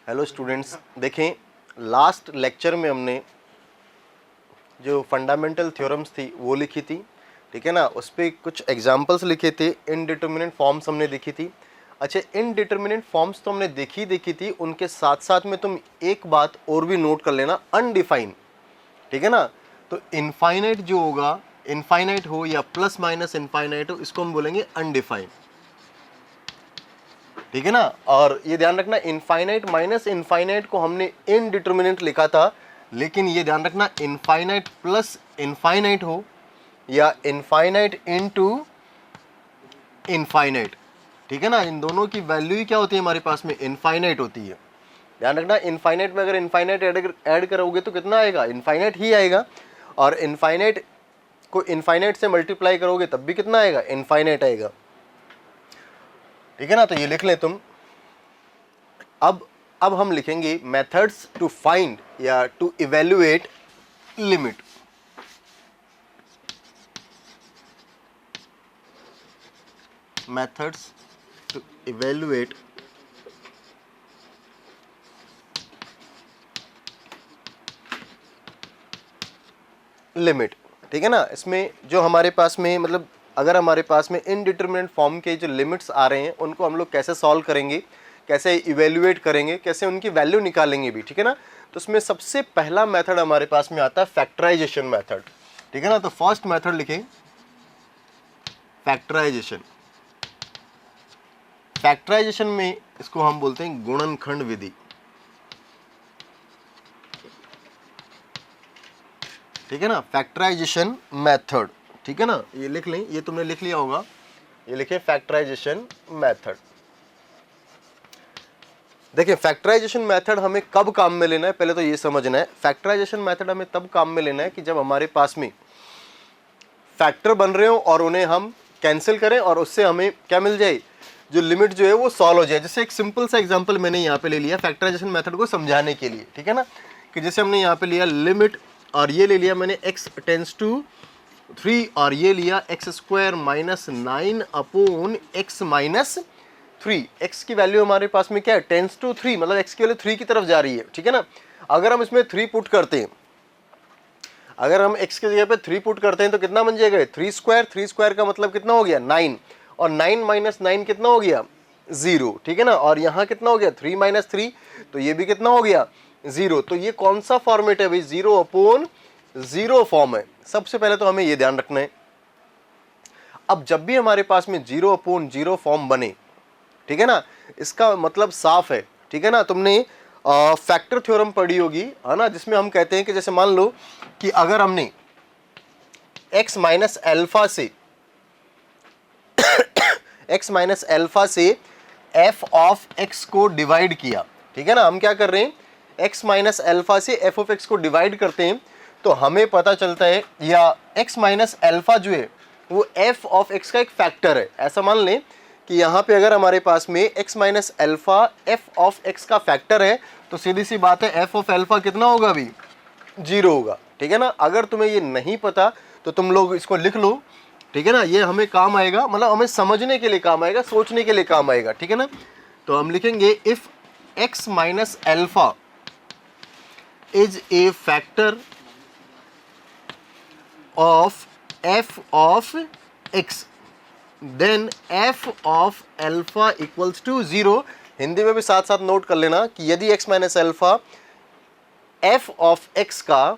Hello students, देखें last lecture में हमने जो फंडामेंटल थ्योरम्स थी वो लिखी थी, ठीक है ना। उस पर कुछ एग्जांपल्स लिखे थे, इनडिटर्मिनेट फॉर्म्स हमने देखी थी। अच्छा, इनडिटर्मिनेट फॉर्म्स तो हमने देखी थी, उनके साथ साथ में तुम एक बात और भी नोट कर लेना, अनडिफाइन, ठीक है ना। तो इनफाइनाइट जो होगा, इनफाइनाइट हो या प्लस माइनस इनफाइनाइट हो, इसको हम बोलेंगे अनडिफाइन, ठीक है ना। और ये ध्यान रखना, इनफाइनाइट माइनस इनफाइनाइट को हमने इनडिटर्मिनेट लिखा था, लेकिन ये ध्यान रखना इनफाइनाइट प्लस इनफाइनाइट हो या इनफाइनाइट इनटू इनफाइनाइट, ठीक है ना। इन दोनों की वैल्यू ही क्या होती है हमारे पास में, इनफाइनाइट होती है। ध्यान रखना, इनफाइनाइट में अगर इनफाइनाइट ऐड करोगे तो कितना आएगा, इनफाइनाइट ही आएगा। और इनफाइनाइट को इनफाइनाइट से मल्टीप्लाई करोगे तब भी कितना आएगा, इनफाइनाइट आएगा, ठीक है ना। तो ये लिख ले तुम। अब हम लिखेंगे मेथड्स टू फाइंड या to evaluate limit. Methods to evaluate limit, ठीक है ना। इसमें जो हमारे पास में मतलब अगर हमारे पास में इनडिटर्मिनेट फॉर्म के जो लिमिट्स आ रहे हैं उनको हम लोग कैसे सॉल्व करेंगे, कैसे इवेल्युएट करेंगे, कैसे उनकी वैल्यू निकालेंगे भी, ठीक है ना। तो उसमें सबसे पहला मेथड हमारे पास में आता है फैक्टराइजेशन मेथड, ठीक है ना। तो फर्स्ट मेथड लिखें फैक्टराइजेशन। फैक्टराइजेशन में इसको हम बोलते हैं गुणनखंड विधि, ठीक है ना। फैक्टराइजेशन मेथड, ठीक है ना। ये लिख लें, ये तुमने लिख लिया होगा, ये लिखे फैक्टराइजेशन मेथड। देखिए फैक्टराइजेशन मेथड हमें कब काम में लेना है, पहले तो ये समझना है। फैक्टराइजेशन मेथड हमें तब काम में लेना है कि जब हमारे पास में फैक्टर बन रहे हो और उन्हें हम कैंसिल करें और उससे हमें क्या मिल जाए, जो लिमिट जो है वो सॉल्व हो जाए। जैसे एक सिंपल सा एग्जांपल मैंने यहाँ पे ले लिया फैक्टराइजेशन मेथड को समझाने के लिए, ठीक है ना। कि जैसे हमने यहाँ पे लिया लिमिट और ये ले लिया मैंने x टेंस टू 3 और ये लिया x square minus 9 upon x minus 3। x की वैल्यू हमारे पास में क्या है, टेंस टू 3, मतलब x की वैल्यू 3 की तरफ जा रही है, ठीक है ना। अगर हम इसमें 3 पुट करते हैं, अगर हम x की जगह पे 3 पुट करते हैं तो कितना बन जाएगा, 3 स्क्वायर का मतलब कितना हो गया 9, और 9 माइनस 9 कितना हो गया 0, ठीक है ना। और यहाँ कितना हो गया 3 माइनस 3, तो ये भी कितना हो गया 0। तो ये कौन सा फॉर्मेट है भाई, 0 अपॉन 0 फॉर्म है। सबसे पहले तो हमें ये ध्यान रखना है। अब जब भी हमारे पास में 0 अपॉन 0 फॉर्म बने, ठीक है ना, इसका मतलब साफ है, ठीक है ना। तुमने फैक्टर थ्योरम पढ़ी होगी, है ना, जिसमें हम कहते हैं कि जैसे मान लो कि अगर हमने x माइनस एल्फा से x माइनस एल्फा से f ऑफ x को डिवाइड किया, ठीक है ना। हम क्या कर रहे हैं, x माइनस एल्फा से f ऑफ x को डिवाइड करते हैं तो हमें पता चलता है, या x माइनस एल्फा जो है वो f ऑफ x का एक फैक्टर है। ऐसा मान लें कि यहाँ पे अगर हमारे पास में x minus alpha f of x का फैक्टर है तो सीधी सी बात है f ऑफ एल्फा कितना होगा अभी, 0 होगा, ठीक है ना। अगर तुम्हें ये नहीं पता तो तुम लोग इसको लिख लो, ठीक है ना। ये हमें काम आएगा, मतलब हमें समझने के लिए काम आएगा, सोचने के लिए काम आएगा, ठीक है ना। तो हम लिखेंगे if x minus alpha is a factor of f of x then f of alpha equals to 0। Hindi में भी साथ साथ नोट कर लेना कि यदि x minus alpha f of x का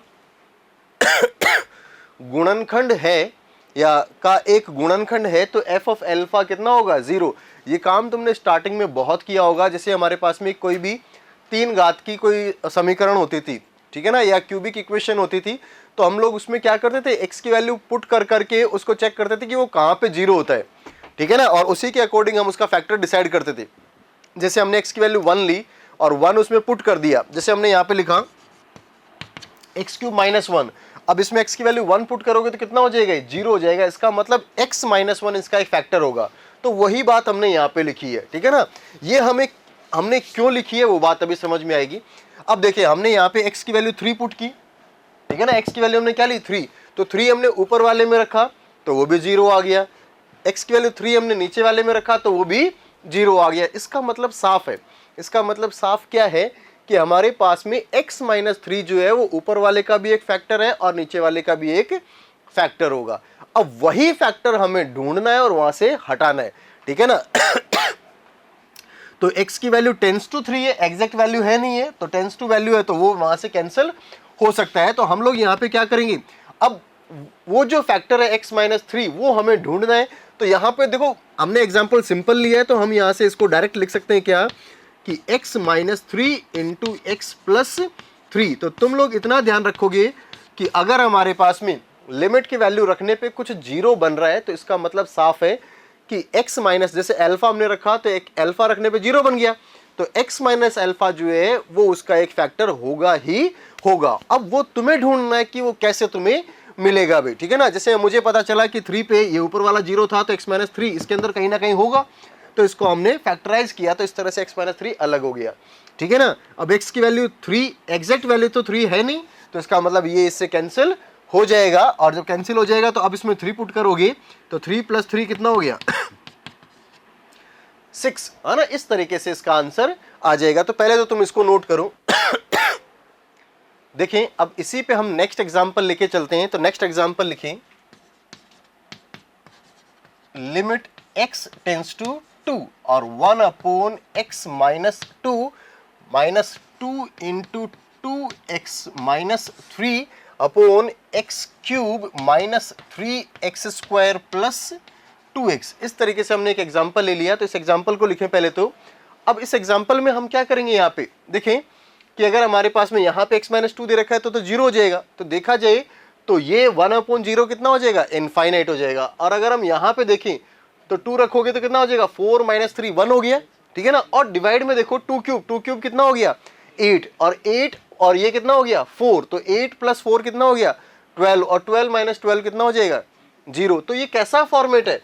गुणनखंड है या का एक गुणनखंड है तो f ऑफ एल्फा कितना होगा, 0। ये काम तुमने स्टार्टिंग में बहुत किया होगा। जैसे हमारे पास में कोई भी 3 घात की कोई समीकरण होती थी, ठीक है ना, या क्यूबिक इक्वेशन होती थी, तो हम लोग उसमें क्या करते थे, x की वैल्यू पुट कर करके उसको चेक करते थे कि वो कहाँ पे 0 होता है, ठीक है ना। और उसी के अकॉर्डिंग हम उसका फैक्टर डिसाइड करते थे। जैसे हमने x की वैल्यू 1 ली और 1 उसमें पुट कर दिया, जैसे हमने यहाँ पे लिखा एक्स क्यूब माइनस 1। अब इसमें x की वैल्यू 1 पुट करोगे तो कितना हो जाएगा, 0 हो जाएगा। इसका मतलब x माइनस 1 इसका एक फैक्टर होगा। तो वही बात हमने यहाँ पे लिखी है, ठीक है ना। ये हमने क्यों लिखी है वो बात अभी समझ में आएगी। अब देखिए हमने यहाँ पे x की वैल्यू 3 पुट की, ठीक है ना। x की वैल्यू हमने क्या ली 3, तो 3 हमने ऊपर वाले में रखा तो वो भी 0 आ गया। x की वैल्यू 3 हमने नीचे वाले में रखा तो वो भी 0 आ गया। इसका मतलब साफ है इसका मतलब साफ क्या है कि हमारे पास में x माइनस 3 जो है वो ऊपर वाले का भी एक फैक्टर है और नीचे वाले का भी एक फैक्टर होगा। अब वही फैक्टर हमें ढूंढना है और वहां से हटाना है, ठीक है ना। तो x की वैल्यू टेंस टू 3 है, एग्जैक्ट वैल्यू है नहीं है, तो टेंस टू वैल्यू है तो वो वहां से कैंसिल हो सकता है। तो हम लोग यहाँ पे क्या करेंगे, अब वो जो फैक्टर है x माइनस 3 वो हमें ढूंढना है। तो यहाँ पे देखो हमने एग्जाम्पल सिंपल लिया है, तो हम यहाँ से इसको डायरेक्ट लिख सकते हैं क्या कि x minus 3 into x plus 3। तो तुम लोग इतना ध्यान रखोगे कि अगर हमारे पास में लिमिट की वैल्यू रखने पे कुछ जीरो बन रहा है तो इसका मतलब साफ है कि x माइनस, जैसे अल्फा हमने रखा तो एक अल्फा रखने पे जीरो बन गया, तो x माइनस अल्फा जो है वो उसका एक फैक्टर होगा ही होगा। अब वो तुम्हें ढूंढना है कि वो कैसे तुम्हें मिलेगा भी, ठीक है ना। जैसे मुझे पता चला कि 3 पे ये ऊपर वाला जीरो था तो x माइनस 3 इसके अंदर कहीं ना कहीं होगा, तो इसको हमने फैक्टराइज किया तो इस तरह से x माइनस 3 अलग हो गया, ठीक है ना। अब x की वैल्यू 3, एग्जैक्ट वैल्यू तो 3 है नहीं, तो इसका मतलब ये इससे कैंसिल हो जाएगा। और जब कैंसिल हो जाएगा तो अब इसमें 3 पुट करोगे तो 3 प्लस 3 कितना हो गया 6, है ना। इस तरीके से इसका आंसर आ जाएगा। तो पहले तो तुम इसको नोट करो। देखें अब इसी पे हम नेक्स्ट एग्जांपल लेके चलते हैं। तो नेक्स्ट एग्जांपल लिखें, लिमिट x टेंस टू 2 और 1 upon x minus 2 into 2x minus 3 upon x cube minus 3x square plus 2x। इस तरीके से हमने एक एग्जांपल ले लिया। तो इस एग्जांपल को लिखें पहले तो। अब इस एग्जांपल में हम क्या करेंगे, यहाँ पे देखें कि अगर हमारे पास में यहाँ पे x माइनस 2 दे रखा है तो जीरो हो जाएगा। तो देखा जाए तो ये 1 अपॉन 0 कितना हो जाएगा, इनफाइनाइट हो जाएगा। और अगर हम यहाँ पे देखें तो 2 रखोगे तो कितना हो जाएगा, 4 माइनस 3 1 हो गया, ठीक है ना। और डिवाइड में देखो 2 क्यूब कितना हो गया 8, और 8 और ये कितना हो गया 4, तो 8 प्लस 4 कितना हो गया 12, और 12 माइनस 12 कितना हो जाएगा 0। तो ये कैसा फॉर्मेट है,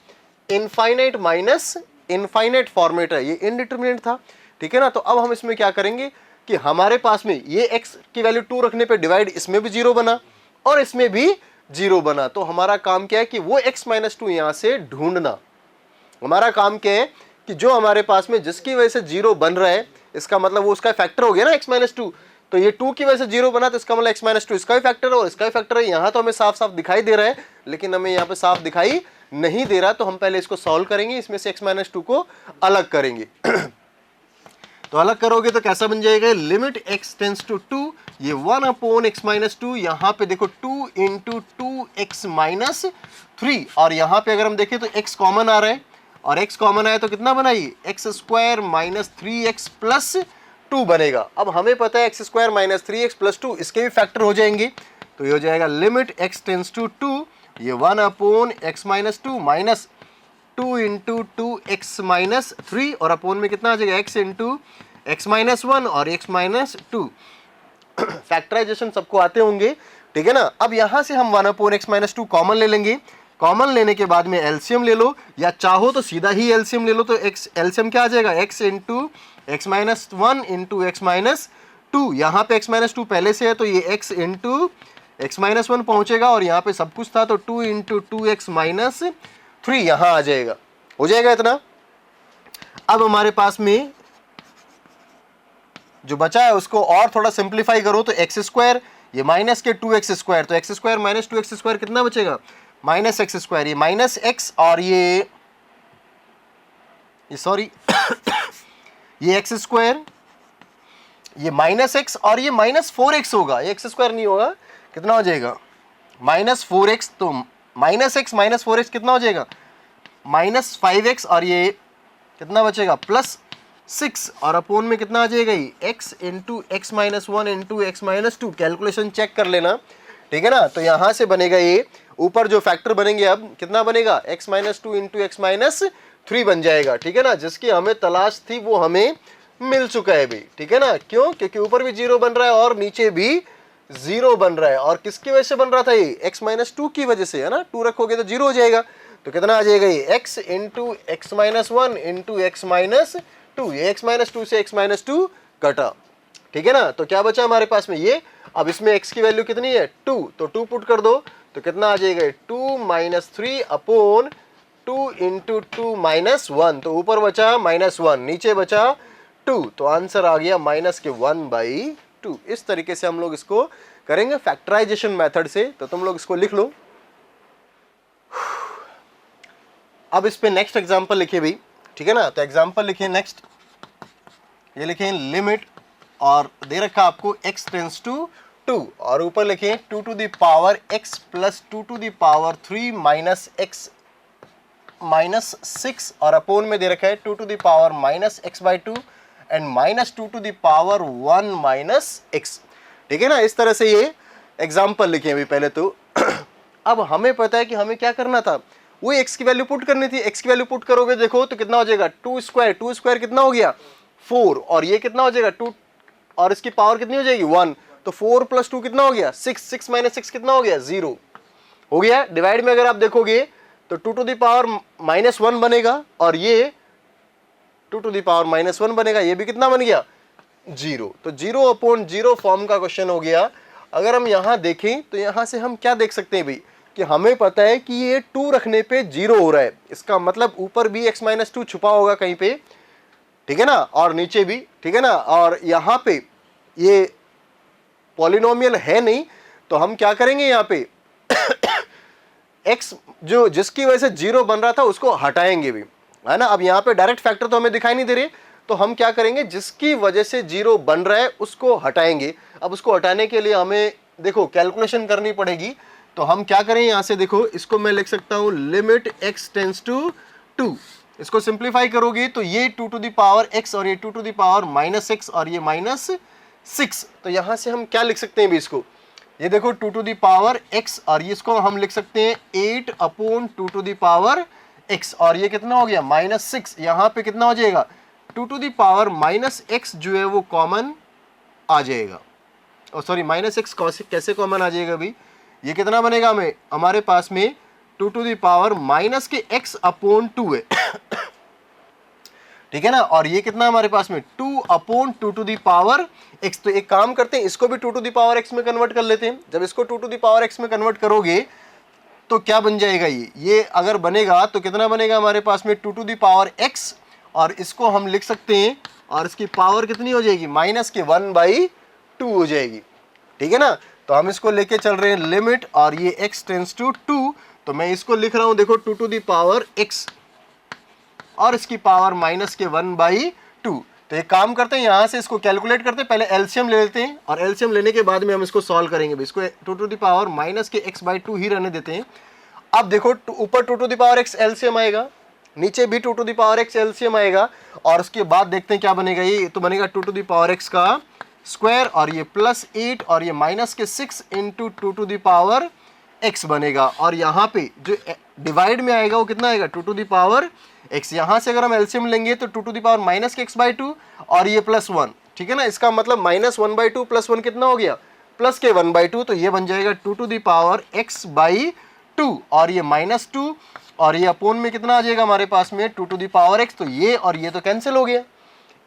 इनफाइनाइट माइनस इनफाइनाइट फॉर्मेट है, ये इनडिटरमिनेट था, ठीक है ना। तो अब हम इसमें क्या करेंगे कि हमारे पास में ये x की वैल्यू 2 रखने पे डिवाइड इसमें भी 0 बना और इसमें भी 0 बना। तो हमारा काम क्या है कि वो x माइनस 2 यहां से ढूंढना। हमारा काम क्या है कि जो हमारे पास में जिसकी वजह से 0 बन रहा है, इसका मतलब वो उसका फैक्टर हो गया ना x माइनस 2। तो ये 2 की वजह से 0 बना तो इसका मतलब x माइनस 2 इसका भी फैक्टर है और इसका भी फैक्टर है। यहाँ तो हमें साफ साफ दिखाई दे रहा है, लेकिन हमें यहाँ पे साफ दिखाई नहीं दे रहा। तो हम पहले इसको सॉल्व करेंगे, इसमें से x माइनस 2 को अलग करेंगे। तो अलग करोगे तो कैसा बन जाएगा, लिमिट x टेंस टू 2, ये 1 अपॉन x माइनस 2, यहाँ पे देखो 2 इंटू 2x माइनस 3, और यहाँ पे अगर हम देखें तो x कॉमन आ रहा है, और x कॉमन आया तो कितना बना ये X square minus 3x plus 2 बनेगा। अब हमें पता है x square minus 3x plus 2 इसके भी फैक्टर हो जाएंगे। तो ये हो जाएगा लिमिट x टेंस टू 2, ये 1 upon x minus 2 minus 2 into 2x minus 3, और अपोन में कितना आ जाएगा x इंटू x माइनस 1 और x माइनस 2। फैक्टराइजेशन सबको आते होंगे, ठीक है ना। अब यहां से हम 1 अपॉन x माइनस 2 कॉमन ले लेंगे। कॉमन लेने के बाद में एलसीएम ले लो, या चाहो तो सीधा ही एलसीएम ले लो। तो x एलसीएम क्या आ जाएगा, x into X minus 1 into X minus 2। यहाँ पे x माइनस 2 पहले से है तो ये x इंटू एक्स माइनस 1 पहुंचेगा, और यहाँ पे सब कुछ था तो 2 इंटू 2x माइनस 3 यहां आ जाएगा। हो जाएगा इतना। अब हमारे पास में जो बचा है उसको और थोड़ा सिंप्लीफाई करो तो एक्स स्क्वायर, ये माइनस के 2x स्क्वायर, तो X square minus 2x square कितना बचेगा, माइनस एक्स स्क्वायर, ये माइनस एक्स और ये सॉरी ये एक्स स्क्वायर, ये माइनस एक्स और ये माइनस 4x होगा, ये एक्स स्क्वायर नहीं होगा, कितना हो जाएगा माइनस 4x। तो माइनस एक्स माइनस 4x कितना हो जाएगा माइनस 5x, और ये कितना बचेगा प्लस 6, और अपोन में कितना आ जाएगा ये x into X minus 1 into X minus 2। Calculation check कर लेना, ठीक है ना। तो यहाँ से बनेगा ये ऊपर जो फैक्टर बनेंगे अब कितना बनेगा x minus 2 into X minus 3 बन जाएगा, ठीक है ना। जिसकी हमें तलाश थी वो हमें मिल चुका है भी, ठीक है ना। क्यों, क्योंकि ऊपर भी 0 बन रहा है और नीचे भी 0 बन रहा है। और किसकी वजह से बन रहा था ये, x माइनस 2 की वजह से, है ना। 2 रखोगे तो 0 हो जाएगा। तो कितना आ जाएगा ये x into X minus 1 into X minus 2, ये x माइनस 2 से x माइनस 2 कटा, ठीक है ना। तो क्या बचा हमारे पास में ये, अब इसमें x की वैल्यू कितनी है 2, तो 2 पुट कर दो तो कितना आ जाएगा 2 माइनस 3 अपॉन 2 इंटू 2 माइनस 1। तो ऊपर बचा माइनस 1, नीचे बचा 2, तो आंसर आ गया -1/2। इस तरीके से हम लोग इसको करेंगे फैक्टराइजेशन मेथड से। तो तुम लोग इसको लिख लो। अब इस पे नेक्स्ट एग्जांपल लिखिए भाई, ठीक है ना। तो एग्जांपल लिखिए नेक्स्ट, ये लिखें लिमिट, और दे रखा आपको x टेंस टू 2, और ऊपर लिखें 2 to the power x plus 2 to the power 3 minus x minus 6, और अपोन में दे रखा है 2 to the power minus x/2 and minus 2 to the power 1 minus x, ठीक है ना। इस तरह से ये एग्जाम्पल लिखे अभी पहले तो। अब हमें पता है कि हमें क्या करना था, वो x की वैल्यू पुट करनी थी। x की वैल्यू पुट करोगे देखो तो कितना हो जाएगा, 2 स्क्वायर कितना हो गया 4, और ये कितना हो जाएगा 2, और इसकी पावर कितनी हो जाएगी 1, तो 4 + 2 कितना हो गया 6, 6 - 6 कितना हो गया 0 हो गया। डिवाइड में अगर आप देखोगे तो 2 to the power -1 बनेगा, और ये 2 to the power -1 बनेगा, ये भी कितना बन गया 0। तो 0/0 फॉर्म का क्वेश्चन हो गया। अगर हम यहाँ देखें तो यहाँ से हम क्या देख सकते हैं भाई, कि हमें पता है कि ये 2 रखने पे 0 हो रहा है, इसका मतलब ऊपर भी x - 2 छुपा होगा कहीं पे, ठीक है ना, और नीचे भी, ठीक है ना। और यहाँ पे ये पॉलिनोमियल है नहीं, तो हम क्या करेंगे यहाँ पे x जो जिसकी वजह से 0 बन रहा था उसको हटाएंगे भी, है ना। अब यहाँ पे डायरेक्ट फैक्टर तो हमें दिखाई नहीं दे रहे, तो हम क्या करेंगे, जिसकी वजह से 0 बन रहा है उसको हटाएंगे। अब उसको हटाने के लिए हमें देखो कैलकुलेशन करनी पड़ेगी। तो हम क्या करें, यहाँ से देखो, इसको मैं लिख सकता हूँ लिमिट x टेंस टू 2। इसको सिंप्लीफाई करोगे तो ये 2 to the power x, और ये 2 to the power -6, और ये -6। तो यहाँ से हम क्या लिख सकते हैं भी इसको, ये देखो 2 to the power x, और ये इसको हम लिख सकते हैं 8/2 to the power x, और ये कितना हो गया -6। यहाँ पे कितना हो जाएगा 2 to the power -x जो है वो कॉमन आ जाएगा, और सॉरी -x कैसे कॉमन आ जाएगा भाई, ये कितना बनेगा हमें, हमारे पास में 2 to the power -x/2 है ठीक है ना, और ये कितना हमारे पास में 2/2 to the power x। तो एक काम करते हैं, इसको भी 2 to the power x में कन्वर्ट कर लेते हैं। जब इसको 2 to the power x में कन्वर्ट करोगे तो क्या बन जाएगा, ये अगर बनेगा तो कितना बनेगा हमारे पास में 2 to the power x, और इसको हम लिख सकते हैं, और इसकी पावर कितनी हो जाएगी -1/2 हो जाएगी, ठीक है ना। तो हम इसको लेके चल रहे हैं लिमिट, और ये x टेंस टू 2, तो मैं इसको लिख रहा हूं देखो 2 to the power x, और इसकी पावर -1/2। तो एक काम करते हैं, यहाँ से इसको कैलकुलेट करते हैं, पहले एलसीएम ले लेते हैं, और एलसीएम लेने के बाद में हम इसको सॉल्व करेंगे। इसको 2 to the power -x/2 ही रहने देते हैं। अब देखो ऊपर 2 to the power x LCM आएगा, नीचे भी 2 to the power x LCM आएगा, और उसके बाद देखते हैं क्या बनेगा। ये तो बनेगा 2 to the power x का स्क्वायर, और ये +8, और ये -6 × 2 to the power x बनेगा, और यहाँ पे जो डिवाइड में आएगा वो कितना आएगा 2 to the power x। यहाँ से अगर हम एलसीएम लेंगे तो 2 to the power -x/2, और ये +1, ठीक है ना। इसका मतलब -1/2 + 1 कितना हो गया +1/2, तो ये बन जाएगा 2 to the power x/2, और ये -2, और ये अपोन में कितना आ जाएगा हमारे पास में 2 to the power x। तो ये और ये तो कैंसिल हो गया।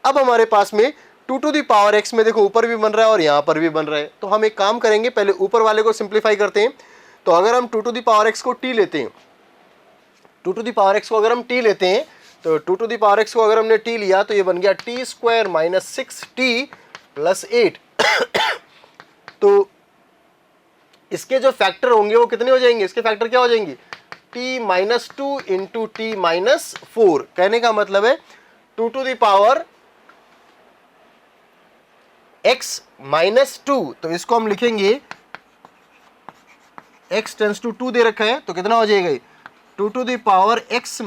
अब हमारे पास में 2 to the power x में देखो ऊपर भी बन रहा है और यहाँ पर भी बन रहा है। तो हम एक काम करेंगे, पहले ऊपर वाले को सिंप्लीफाई करते हैं। तो अगर हम 2 to the power x को t लेते हैं, 2 to the power x को अगर हम t लेते हैं, तो 2 to the power x को अगर हमने t लिया तो ये बन गया t² - 6t + 8 तो इसके जो फैक्टर होंगे वो कितने हो जाएंगे, इसके फैक्टर क्या हो जाएंगे t - 2 × t - 4। कहने का मतलब है 2 to the power x - 2, तो इसको हम लिखेंगे x टेंस टू 2 दे रखा है, तो कितना हो जाएगा 2 to the power x -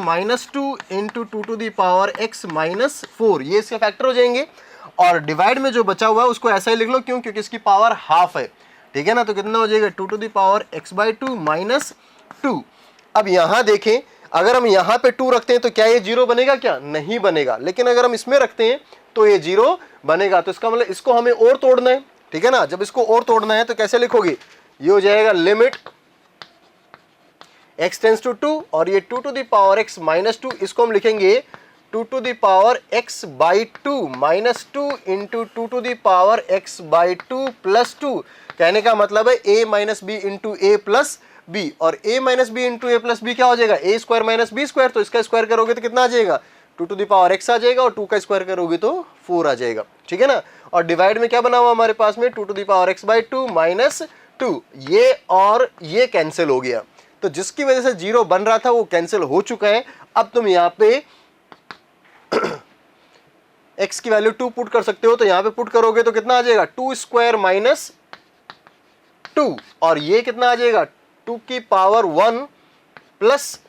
2 × 2 to the power x - 4, ये इसके फैक्टर हो जाएंगे। और डिवाइड में जो बचा हुआ है उसको ऐसा ही लिख लो, क्यों, क्योंकि इसकी पावर हाफ है, ठीक है ना। तो कितना हो जाएगा 2 to the power x/2 - 2। अब यहाँ देखें, अगर हम यहाँ पे 2 रखते हैं तो क्या ये 0 बनेगा, क्या नहीं बनेगा। लेकिन अगर हम इसमें रखते हैं तो ये 0 बनेगा। तो इसका मतलब इसको हमें और तोड़ना है, ठीक है ना। जब इसको और तोड़ना है तो कैसे लिखोगे, ये हो जाएगा लिमिट x टेंस टू 2, और ये 2 to the power x - 2, इसको हम लिखेंगे 2 to the power x/2 - 2 × 2 to the power x/2 + 2। कहने का मतलब है a - b × a + b, और a - b × a + b क्या हो जाएगा a² - b², तो इसका स्क्वायर करोगे तो कितना आ जाएगा two to the power x आ जाएगा और 2 का स्क्वायर करोगे तो 4 आ जाएगा, ठीक है ना। और डिवाइड में क्या बना हुआ हमारे पास में, two to the power X by 2 minus 2, ये और ये कैंसिल हो गया, तो जिसकी वजह से 0 बन रहा था वो कैंसिल हो चुका है। अब तुम यहाँ पे x की वैल्यू 2 पुट कर सकते हो, तो यहाँ पे पुट करोगे तो कितना आ जाएगा, 2 स्क्वायर माइनस 2, और ये कितना आ जाएगा 2 की पावर 1 प्लस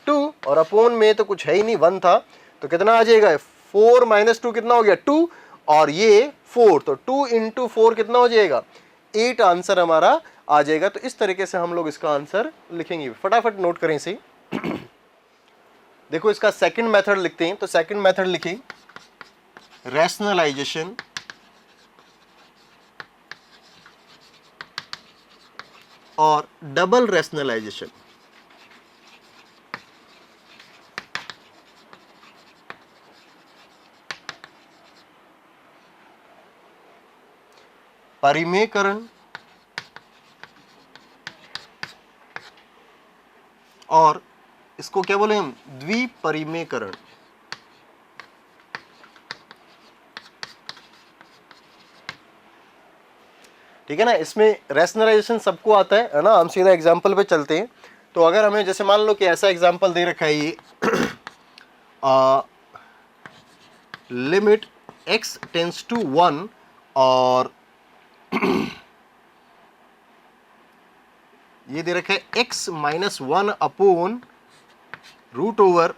2, और अपोन में तो कुछ है ही नहीं, 1 था, तो कितना आ जाएगा 4 माइनस 2 कितना हो गया 2, और ये 4, तो 2 इंटू 4 कितना हो जाएगा 8 आंसर हमारा आ जाएगा। तो इस तरीके से हम लोग इसका आंसर लिखेंगे, फटाफट नोट करें इसे। देखो इसका सेकंड मेथड लिखते हैं, तो सेकंड मेथड लिखें रैशनलाइजेशन और डबल रैशनलाइजेशन। परिमेयकरण और इसको क्या बोले हम, द्विपरिमेयकरण। ठीक है ना, इसमें रैशनलाइजेशन सबको आता है ना। हम सीधा एग्जांपल पे चलते हैं। तो अगर हमें जैसे मान लो कि ऐसा एग्जांपल दे रखा है ये लिमिट x टेंस टू 1 और ये दे रखा है x minus 1 upon root over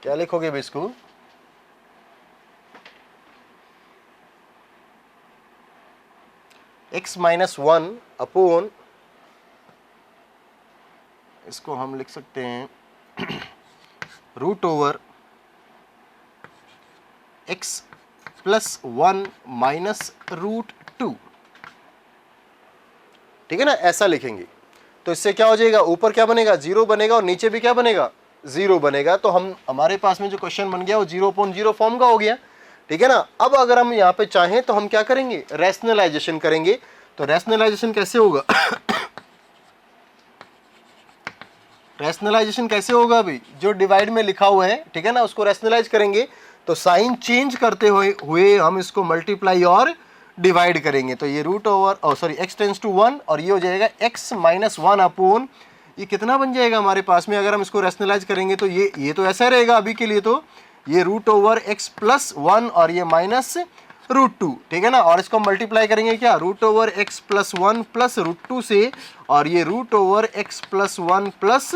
क्या लिखोगे भाई इसको, x माइनस 1 अपोन, इसको हम लिख सकते हैं root over x plus 1 minus root 2, ठीक है ना, ऐसा लिखेंगे। तो इससे क्या हो जाएगा, ऊपर क्या बनेगा 0 बनेगा और नीचे भी क्या बनेगा 0 बनेगा। तो हम हमारे पास में जो क्वेश्चन बन गया वो 0.0 फॉर्म का हो गया, ठीक है ना। अब अगर हम यहाँ पे चाहें तो हम क्या करेंगे, रैशनलाइजेशन करेंगे। तो रैशनलाइजेशन कैसे होगा रैशनलाइजेशन कैसे होगा भाई, जो डिवाइड में लिखा हुआ है, ठीक है ना, उसको रैशनलाइज करेंगे। तो साइन चेंज करते हुए हम इसको मल्टीप्लाई और डिवाइड करेंगे। तो ये root over sorry x tends to 1 और ये हो जाएगा x माइनस 1 अपोन, ये कितना बन जाएगा हमारे पास में, अगर हम इसको रैशनलाइज करेंगे तो ये तो ऐसा रहेगा अभी के लिए, तो ये रूट ओवर x प्लस 1 और ये माइनस रूट 2, ठीक है ना। और इसको मल्टीप्लाई करेंगे क्या, root over x plus 1 plus root 2 से, और ये root over x plus 1 plus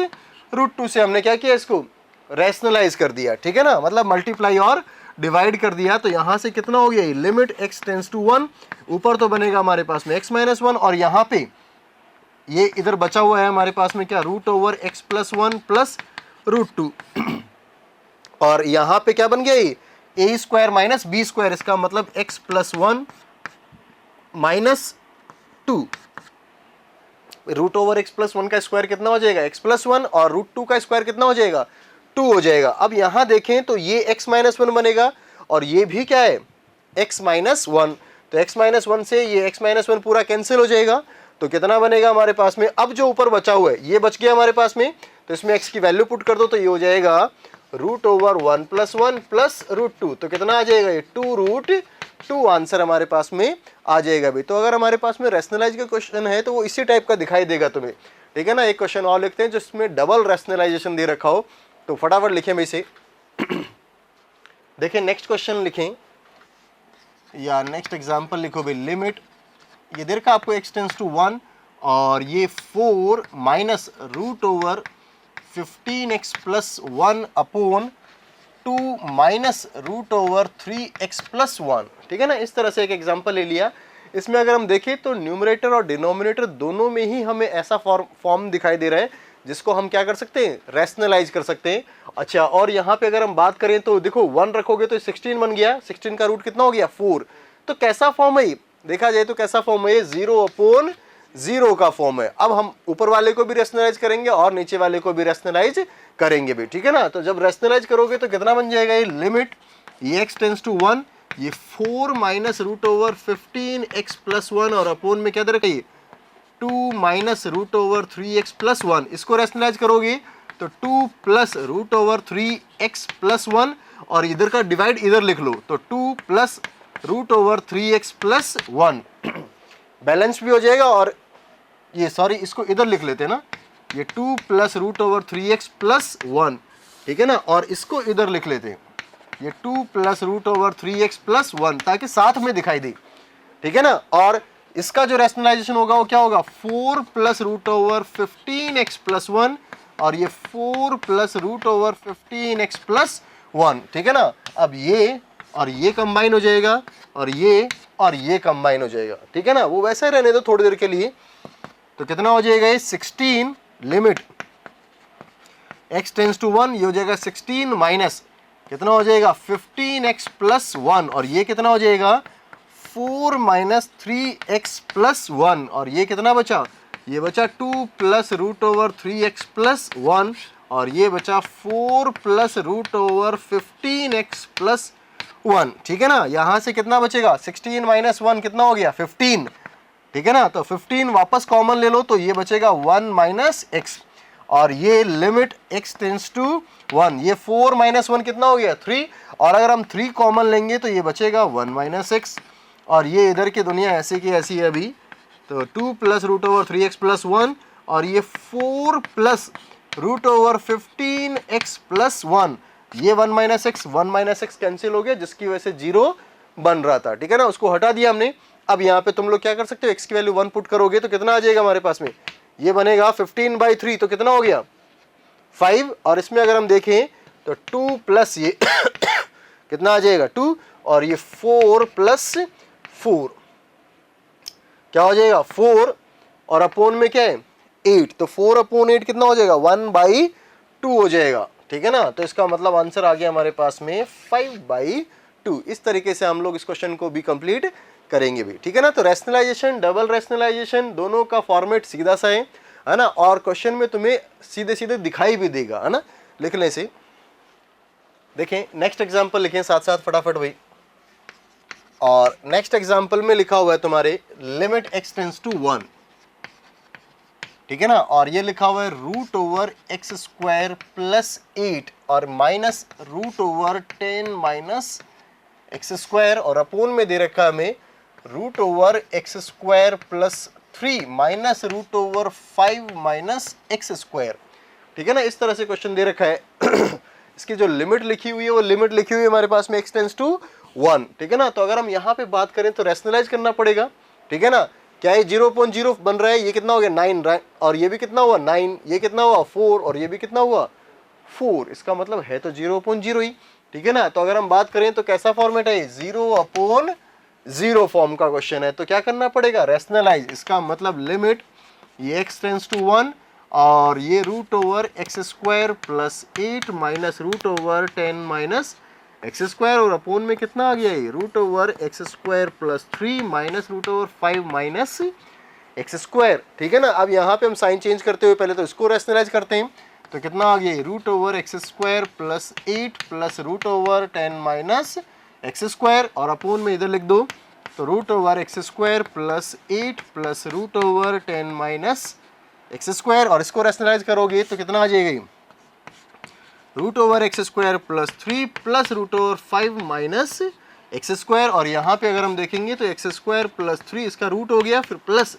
root 2 से हमने क्या किया, इसको रैशनलाइज कर दिया, ठीक है ना, मतलब मल्टीप्लाई और डिवाइड कर दिया। तो यहां से कितना हो गया, लिमिट x टेंस टू 1, ऊपर तो बनेगा हमारे पास में x माइनस 1, और यहाँ पे ये इधर बचा हुआ है हमारे पास में क्या, root over x plus 1 plus root 2, और यहाँ पे क्या बन गया, ये a square minus b square, इसका मतलब x plus 1 minus 2, root over X plus 1 का स्क्वायर कितना हो जाएगा, x प्लस 1, और रूट 2 का स्क्वायर कितना हो जाएगा 2 हो जाएगा। अब यहां देखें तो ये x माइनस 1 बनेगा और ये भी क्या है x माइनस 1, तो x माइनस 1 से ये x माइनस 1 पूरा कैंसिल हो जाएगा। तो कितना बनेगा हमारे पास में, अब जो ऊपर बचा हुआ है ये बच गया हमारे पास में, तो इसमें x की वैल्यू पुट कर दो, तो ये हो जाएगा root over 1 plus 1 plus root 2, तो कितना आ जाएगा, ये 2 रूट 2 आंसर हमारे पास में आ जाएगा भी। तो अगर हमारे पास में रैशनलाइज का क्वेश्चन है तो वो इसी टाइप का दिखाई देगा तुम्हें, ठीक है ना। एक क्वेश्चन और लिखते हैं जिसमें डबल रैशनलाइजेशन दे रखा हो, तो फटाफट लिखें भाई इसे। देखें नेक्स्ट क्वेश्चन लिखें या नेक्स्ट एग्जांपल लिखो भाई, लिमिट ये दे रखा आपको x टेंस टू 1 और ये 4 minus root over 15x plus 1 upon 2 minus root over 3x plus 1, ठीक है ना। इस तरह से एक एग्जांपल ले लिया। इसमें अगर हम देखें तो न्यूमरेटर और डिनोमिनेटर दोनों में ही हमें ऐसा फॉर्म दिखाई दे रहा है जिसको हम क्या कर सकते हैं, रैशनलाइज कर सकते हैं। अच्छा, और यहाँ पे अगर हम बात करें तो देखो 1 रखोगे तो 16 बन गया, 16 का रूट कितना हो गया 4, तो कैसा फॉर्म है, देखा जाए तो कैसा फॉर्म है, 0/0 का फॉर्म है। अब हम ऊपर वाले को भी रैशनलाइज करेंगे और नीचे वाले को भी रैशनलाइज करेंगे भी, ठीक है ना। तो जब रैशनलाइज करोगे तो कितना बन जाएगा, ये लिमिट ये x टेंस टू 1, ये 4 minus root over 15x plus 1 और अपोन में क्या दे रखा है 2 minus root over 3x plus 1, इसको रैशनलाइज करोगे तो 2 plus root over 3x plus 1, और इधर का डिवाइड इधर लिख लो तो 2 plus root over 3x plus 1, balance भी हो जाएगा। और ये सॉरी इसको इधर लिख लेते हैं ना, ये 2 plus root over 3x plus 1, ठीक है ना, और इसको इधर लिख लेते हैं, ये 2 plus root over 3x plus 1, ताकि साथ में दिखाई दे, ठीक है ना। और इसका जो रैशनलाइजेशन होगा वो क्या होगा, 4 plus root over 15x plus 1, और ये 4 plus root over 15x plus 1, ठीक है ना। अब ये और ये कंबाइन हो जाएगा, और ये कंबाइन हो जाएगा, ठीक है ना। वो वैसे ही रहने दो थोड़ी देर के लिए। तो कितना हो जाएगा ये 16 लिमिट x टेंस टू 1, ये हो जाएगा 16 माइनस कितना हो जाएगा 15x प्लस 1, और ये कितना हो जाएगा 4 माइनस 3x प्लस 1, और ये कितना बचा, ये बचा 2 plus root over 3x plus 1, और ये बचा 4 plus root over 15x plus 1, ठीक है ना। यहां से कितना बचेगा 16 माइनस 1 कितना हो गया 15, ठीक है ना। तो 15 वापस कॉमन ले लो तो ये बचेगा 1 माइनस x, और ये लिमिट x टेंस टू 1, ये 4 माइनस 1 कितना हो गया 3, और अगर हम 3 कॉमन लेंगे तो ये बचेगा 1 माइनस x, और ये इधर की दुनिया ऐसी की ऐसी है अभी। तो 2 plus root over 3x plus 1, और ये 4 plus root over 15x plus 1, ये 1 माइनस x कैंसिल हो गया, जिसकी वजह से 0 बन रहा था, ठीक है ना, उसको हटा दिया हमने। अब यहाँ पे तुम लोग क्या कर सकते हो, x की वैल्यू 1 पुट करोगे तो कितना आ जाएगा हमारे पास में, ये बनेगा 15/3, तो कितना हो गया 5, और इसमें अगर हम देखें तो 2 प्लस ये कितना आ जाएगा 2, और ये 4 प्लस 4 क्या हो जाएगा 4, और अपोन में क्या है 8, तो 4 अपॉन 8 कितना हो जाएगा 1/2 हो जाएगा, ठीक है ना। तो इसका मतलब आंसर आ गया हमारे पास में 5/2। इस तरीके से हम लोग इस क्वेश्चन को भी कंप्लीट करेंगे भी, ठीक है ना। तो रैशनलाइजेशन, डबल रैशनलाइजेशन, दोनों का फॉर्मेट सीधा सा है ना, और क्वेश्चन में तुम्हें सीधे सीधे दिखाई भी देगा, है ना, लिखने से। देखें नेक्स्ट एग्जांपल लिखें साथ साथ फटाफट भाई। और नेक्स्ट एग्जांपल में लिखा हुआ है तुम्हारे लिमिट x टेंस टू 1, ठीक है ना, और ये लिखा हुआ है root over X square plus 8 और minus root over 10 minus X square, और अपोन में दे रखा है हमें root over X square plus 3 minus root over 5 minus X square, ठीक है ना। इस तरह से क्वेश्चन दे रखा है। इसकी जो लिमिट लिखी हुई है वो लिमिट लिखी हुई है हमारे पास में x टेंस टू 1, ठीक है ना। तो अगर हम यहाँ पे बात करें तो रैशनलाइज करना पड़ेगा, ठीक है ना। क्या ये 0.0 बन रहा है, ये कितना हो गया 9, और ये भी कितना हुआ 9, ये कितना हुआ 4, और ये भी कितना हुआ 4, इसका मतलब है तो 0.0 ही, ठीक है ना। तो अगर हम बात करें तो कैसा फॉर्मेट है 0/0 फॉर्म का क्वेश्चन है, तो क्या करना पड़ेगा रैशनलाइज, इसका मतलब लिमिट ये x टेंस टू 1, और ये root over X square plus 8 minus root over 10 minus X square, और अपोन में कितना आ गया ये root over X square plus 3 minus root over 5 minus X square, ठीक है ना। अब यहाँ पे हम साइन चेंज करते हुए पहले तो इसको रैशनलाइज करते हैं, तो कितना आ गया root over X square plus 8 plus root over 10 minus X square, और अपोन में इधर लिख दो तो root over X square plus 8 plus root over 10 minus X square, और इसको रैशनलाइज करोगे तो कितना आ जाएगा root over X square plus 3 plus root over 5 minus X square, और यहाँ पे अगर हम देखेंगे तो एक्स स्क्वायर प्लस 3 इसका रूट हो गया, फिर plus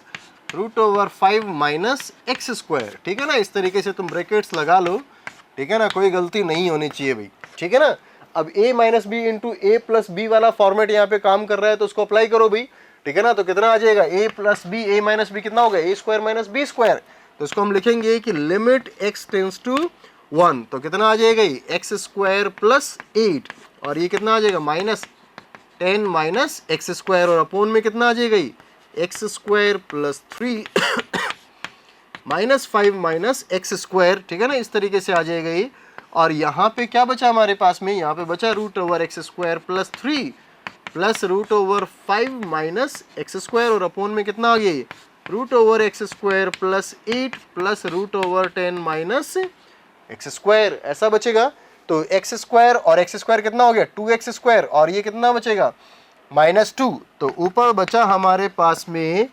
root over 5 minus X square, ठीक है ना। इस तरीके से तुम ब्रैकेट्स लगा लो, ठीक है ना, कोई गलती नहीं होनी चाहिए भाई, ठीक है ना। अब a minus B into A plus B वाला फॉर्मेट यहाँ पे काम कर रहा है, तो उसको अप्लाई करो भाई, ठीक है ना। तो कितना आ जाएगा a plus B, A minus B कितना होगा a square minus B square, तो इसको हम लिखेंगे कि लिमिट x टेंस टू 1, तो कितना आ जाएगा एक्स स्क्वायर प्लस 8, और ये कितना आ जाएगा माइनस 10 माइनस एक्स स्क्वायर, और अपोन में कितना आ जाएगा x square plus 3 minus 5 minus X square, ठीक है ना। इस तरीके से आ जाएगा ये, और यहाँ पे क्या बचा हमारे पास में, यहाँ पे बचा root over X square plus 3 plus root over 5 minus X square, और अपोन में कितना आ गया root over X square plus 8 plus root over 10 minus X square, ऐसा बचेगा। तो एक्स स्क्वायर और एक्स स्क्वायर कितना हो गया 2x स्क्वायर, और ये कितना बचेगा -2, तो ऊपर बचा हमारे पास में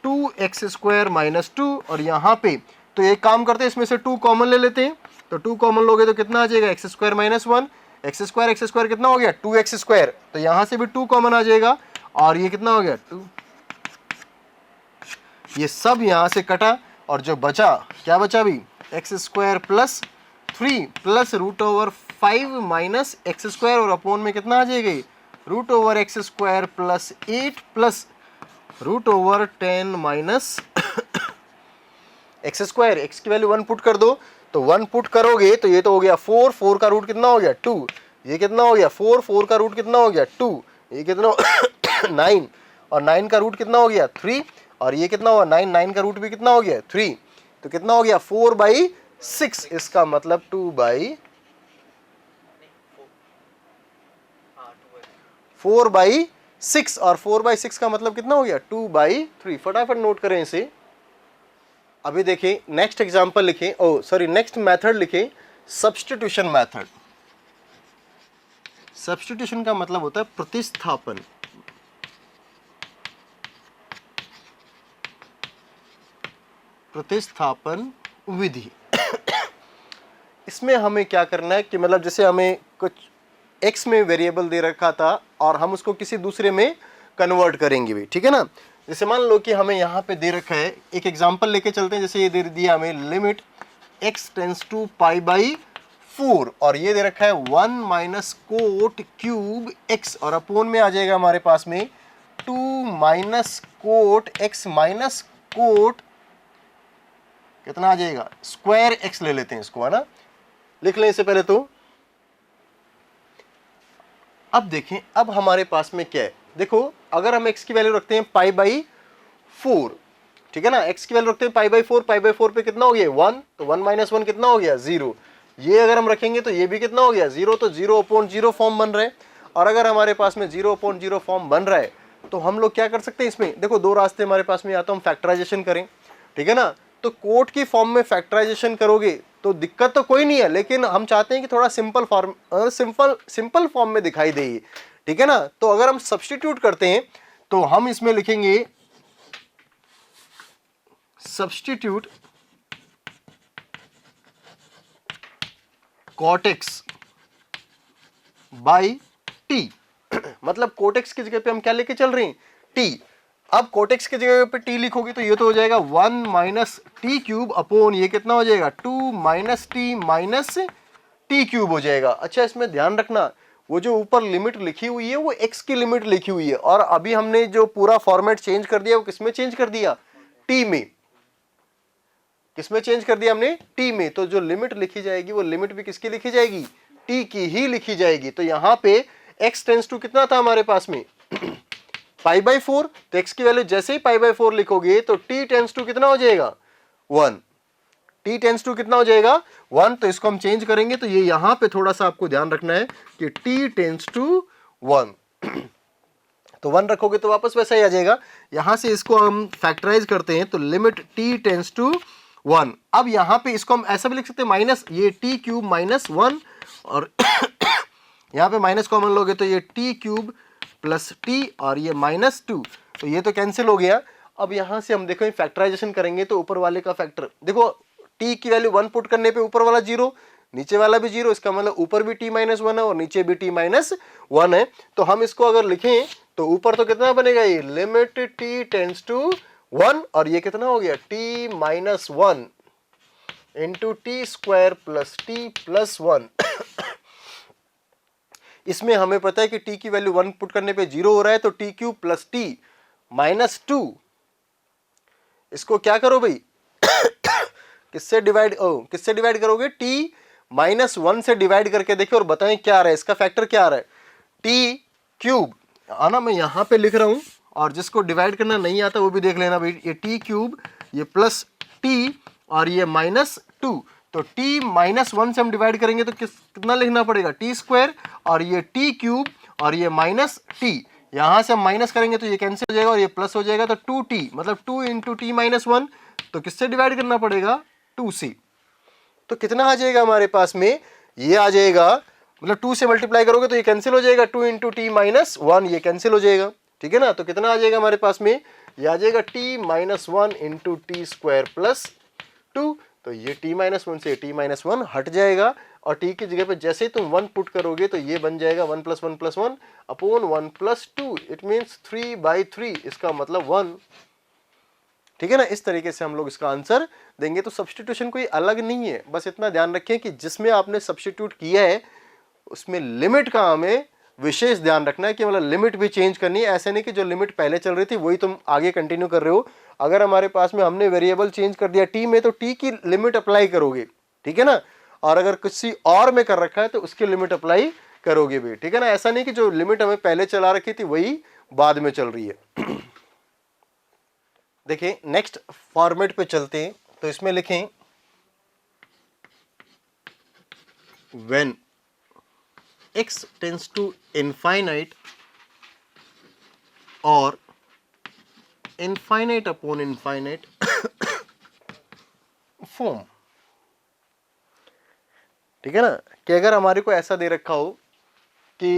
2x² माइनस 2 और यहाँ पे तो एक काम करते हैं, इसमें से 2 कॉमन ले लेते हैं, तो 2 कॉमन लोगे तो कितना आ जाएगा x² माइनस 1, x² कितना हो गया 2x², तो यहाँ से भी 2 कॉमन आ जाएगा और ये कितना हो गया 2, ये सब यहाँ से कटा और जो बचा क्या बचा भी x² plus 3 plus √5 minus x² और अपोन में कितना आ जाएगा √x² plus 8 plus √10 minus x², x की वैल्यू 1 पुट कर दो, तो 1 पुट करोगे तो ये तो हो गया 4, 4 का रूट कितना हो गया 2, ये कितना हो गया 4, 4 का रूट कितना हो गया 2, ये कितना 9 और 9 का रूट कितना हो गया 3 और ये कितना हुआ 9, 9 का रूट भी कितना हो गया 3, तो कितना हो गया 4/6, इसका मतलब 4/6 और 4/6 का मतलब कितना हो गया 2/3। फटाफट नोट करें इसे। अभी देखिए नेक्स्ट एग्जांपल लिखें, नेक्स्ट मेथड लिखें, सब्स्टिट्यूशन मेथड। सब्स्टिट्यूशन का मतलब होता है प्रतिस्थापन। प्रतिस्थापन विधि। इसमें हमें क्या करना है कि मतलब जैसे हमें कुछ x में वेरिएबल दे रखा था और हम उसको किसी दूसरे में कन्वर्ट करेंगे भी, ठीक है ना। जैसे मान लो कि हमें यहाँ पे दे रखा है, एक एग्जांपल लेके चलते हैं, जैसे ये दे दिया हमें लिमिट x टेंस टू π/4 और ये दे रखा है 1 माइनस कोट क्यूब x और अपोन में आ जाएगा हमारे पास में 2 minus cot x minus cot कितना आ जाएगा स्क्वायर x ले लेते हैं इसको, है ना, लिख लें इससे पहले तो। अब देखें अब हमारे पास में क्या है, देखो अगर हम x की वैल्यू रखते हैं π/4, ठीक है ना, x की वैल्यू रखते हैं π/4 पे कितना हो गया 1, तो 1 माइनस 1 कितना हो गया 0, ये अगर हम रखेंगे तो ये भी कितना हो गया 0, तो 0/0 फॉर्म बन रहा है। और अगर हमारे पास में 0/0 फॉर्म बन रहा है तो हम लोग क्या कर सकते हैं, इसमें देखो दो रास्ते हमारे पास में, या तो हम फैक्टराइजेशन करें, ठीक है ना, तो कोट की फॉर्म में फैक्टराइजेशन करोगे तो दिक्कत तो कोई नहीं है, लेकिन हम चाहते हैं कि थोड़ा सिंपल फॉर्म में दिखाई दे, ठीक है ना। तो अगर हम सब्स्टिट्यूट करते हैं तो हम इसमें लिखेंगे substitute cot x by T, मतलब cot x की जगह पे हम क्या लेके चल रहे हैं t। अब cot x की जगह पे t लिखोगे तो ये तो हो जाएगा 1 माइनस टी क्यूब अपोन ये कितना हो जाएगा 2 minus T minus T cube हो जाएगा। अच्छा इसमें ध्यान रखना, वो जो ऊपर लिमिट लिखी हुई है वो x की लिमिट लिखी हुई है, और अभी हमने जो पूरा फॉर्मेट चेंज कर दिया वो किसमें चेंज कर दिया t में, किसमें चेंज कर दिया हमने t में। तो जो लिमिट लिखी जाएगी वो लिमिट भी किसकी लिखी जाएगी t की ही लिखी जाएगी। तो यहां पे x टेंस टू कितना था हमारे पास में π/4, तो x की वैल्यू जैसे ही π/4 लिखोगे तो t टेंस टू कितना हो जाएगा 1, t टेंस टू कितना हो जाएगा 1, तो इसको हम चेंज करेंगे तो ये यहां पे थोड़ा सा आपको ध्यान रखना है कि t टेंस टू 1 तो 1 रखोगे तो वापस वैसा ही आ जाएगा। यहां से इसको हम फैक्टराइज करते हैं तो लिमिट t टेंस टू 1। अब यहां पे इसको हम ऐसा भी लिख सकते हैं माइनस ये टी क्यूब माइनस 1 और यहां पे माइनस कॉमन लोगे तो ये टी क्यूब प्लस टी और ये माइनस 2, तो ये तो कैंसिल हो गया। अब यहां से हम देखो फैक्टराइजेशन करेंगे तो ऊपर वाले का फैक्टर देखो, t की वैल्यू 1 पुट करने पे ऊपर वाला 0 नीचे वाला भी 0, इसका मतलब ऊपर भी t माइनस 1 है और नीचे भी t माइनस 1 है। तो हम इसको अगर लिखें तो ऊपर तो कितना बनेगा ये लिमिट t टेंस टू 1 और ये कितना हो गया t minus 1 into T square plus T plus 1। इसमें हमें पता है कि t की वैल्यू 1 पुट करने पे 0 हो रहा है, तो T cube plus T minus 2, इसको क्या करो भाई किससे डिवाइड करोगे t माइनस 1 से डिवाइड करके देखो और बताएं क्या आ रहा है, इसका फैक्टर क्या आ रहा है टी क्यूब, आना मैं यहां पे लिख रहा हूं और जिसको डिवाइड करना नहीं आता वो भी देख लेना भाई, ये टी क्यूब ये प्लस टी और ये माइनस 2, तो t माइनस 1 से हम डिवाइड करेंगे तो कितना लिखना पड़ेगा टी स्क्वायर और ये टी क्यूब और ये माइनस टी, यहां से हम माइनस करेंगे तो ये कैंसिल हो जाएगा और ये प्लस हो जाएगा, तो 2t मतलब 2 इंटू टी माइनस 1, तो किससे डिवाइड करना पड़ेगा 2 से, तो कितना आ जाएगा हमारे पास में ये आ जाएगा, मतलब 2 से मल्टीप्लाई करोगे तो ये कैंसिल हो जाएगा, 2 इंटू टी माइनस 1 ये कैंसिल हो जाएगा, ठीक है ना। तो कितना आ जाएगा हमारे पास में ये आ जाएगा t minus one into T square plus two. तो ये t माइनस वन से t माइनस वन हट जाएगा और t की जगह पे जैसे ही तुम 1 पुट करोगे तो ये बन जाएगा 1 plus one upon 1 plus two, it means 3/3, इसका मतलब 1। ठीक है ना, इस तरीके से हम लोग इसका आंसर देंगे। तो सब्स्टिट्यूशन कोई अलग नहीं है, बस इतना ध्यान रखें कि जिसमें आपने सब्स्टिट्यूट किया है उसमें लिमिट का हमें विशेष ध्यान रखना है कि मतलब लिमिट भी चेंज करनी है। ऐसे नहीं कि जो लिमिट पहले चल रही थी वही तुम आगे कंटिन्यू कर रहे हो। अगर हमारे पास में हमने वेरिएबल चेंज कर दिया टी में तो टी की लिमिट अप्लाई करोगे, ठीक है ना, और अगर किसी और में कर रखा है तो उसकी लिमिट अप्लाई करोगे भी, ठीक है ना। ऐसा नहीं कि जो लिमिट हमें पहले चला रखी थी वही बाद में चल रही है। देखिए नेक्स्ट फॉर्मेट पे चलते हैं, तो इसमें लिखें when x tends to infinite or infinite upon infinite form। ठीक है ना, कि अगर हमारे को ऐसा दे रखा हो कि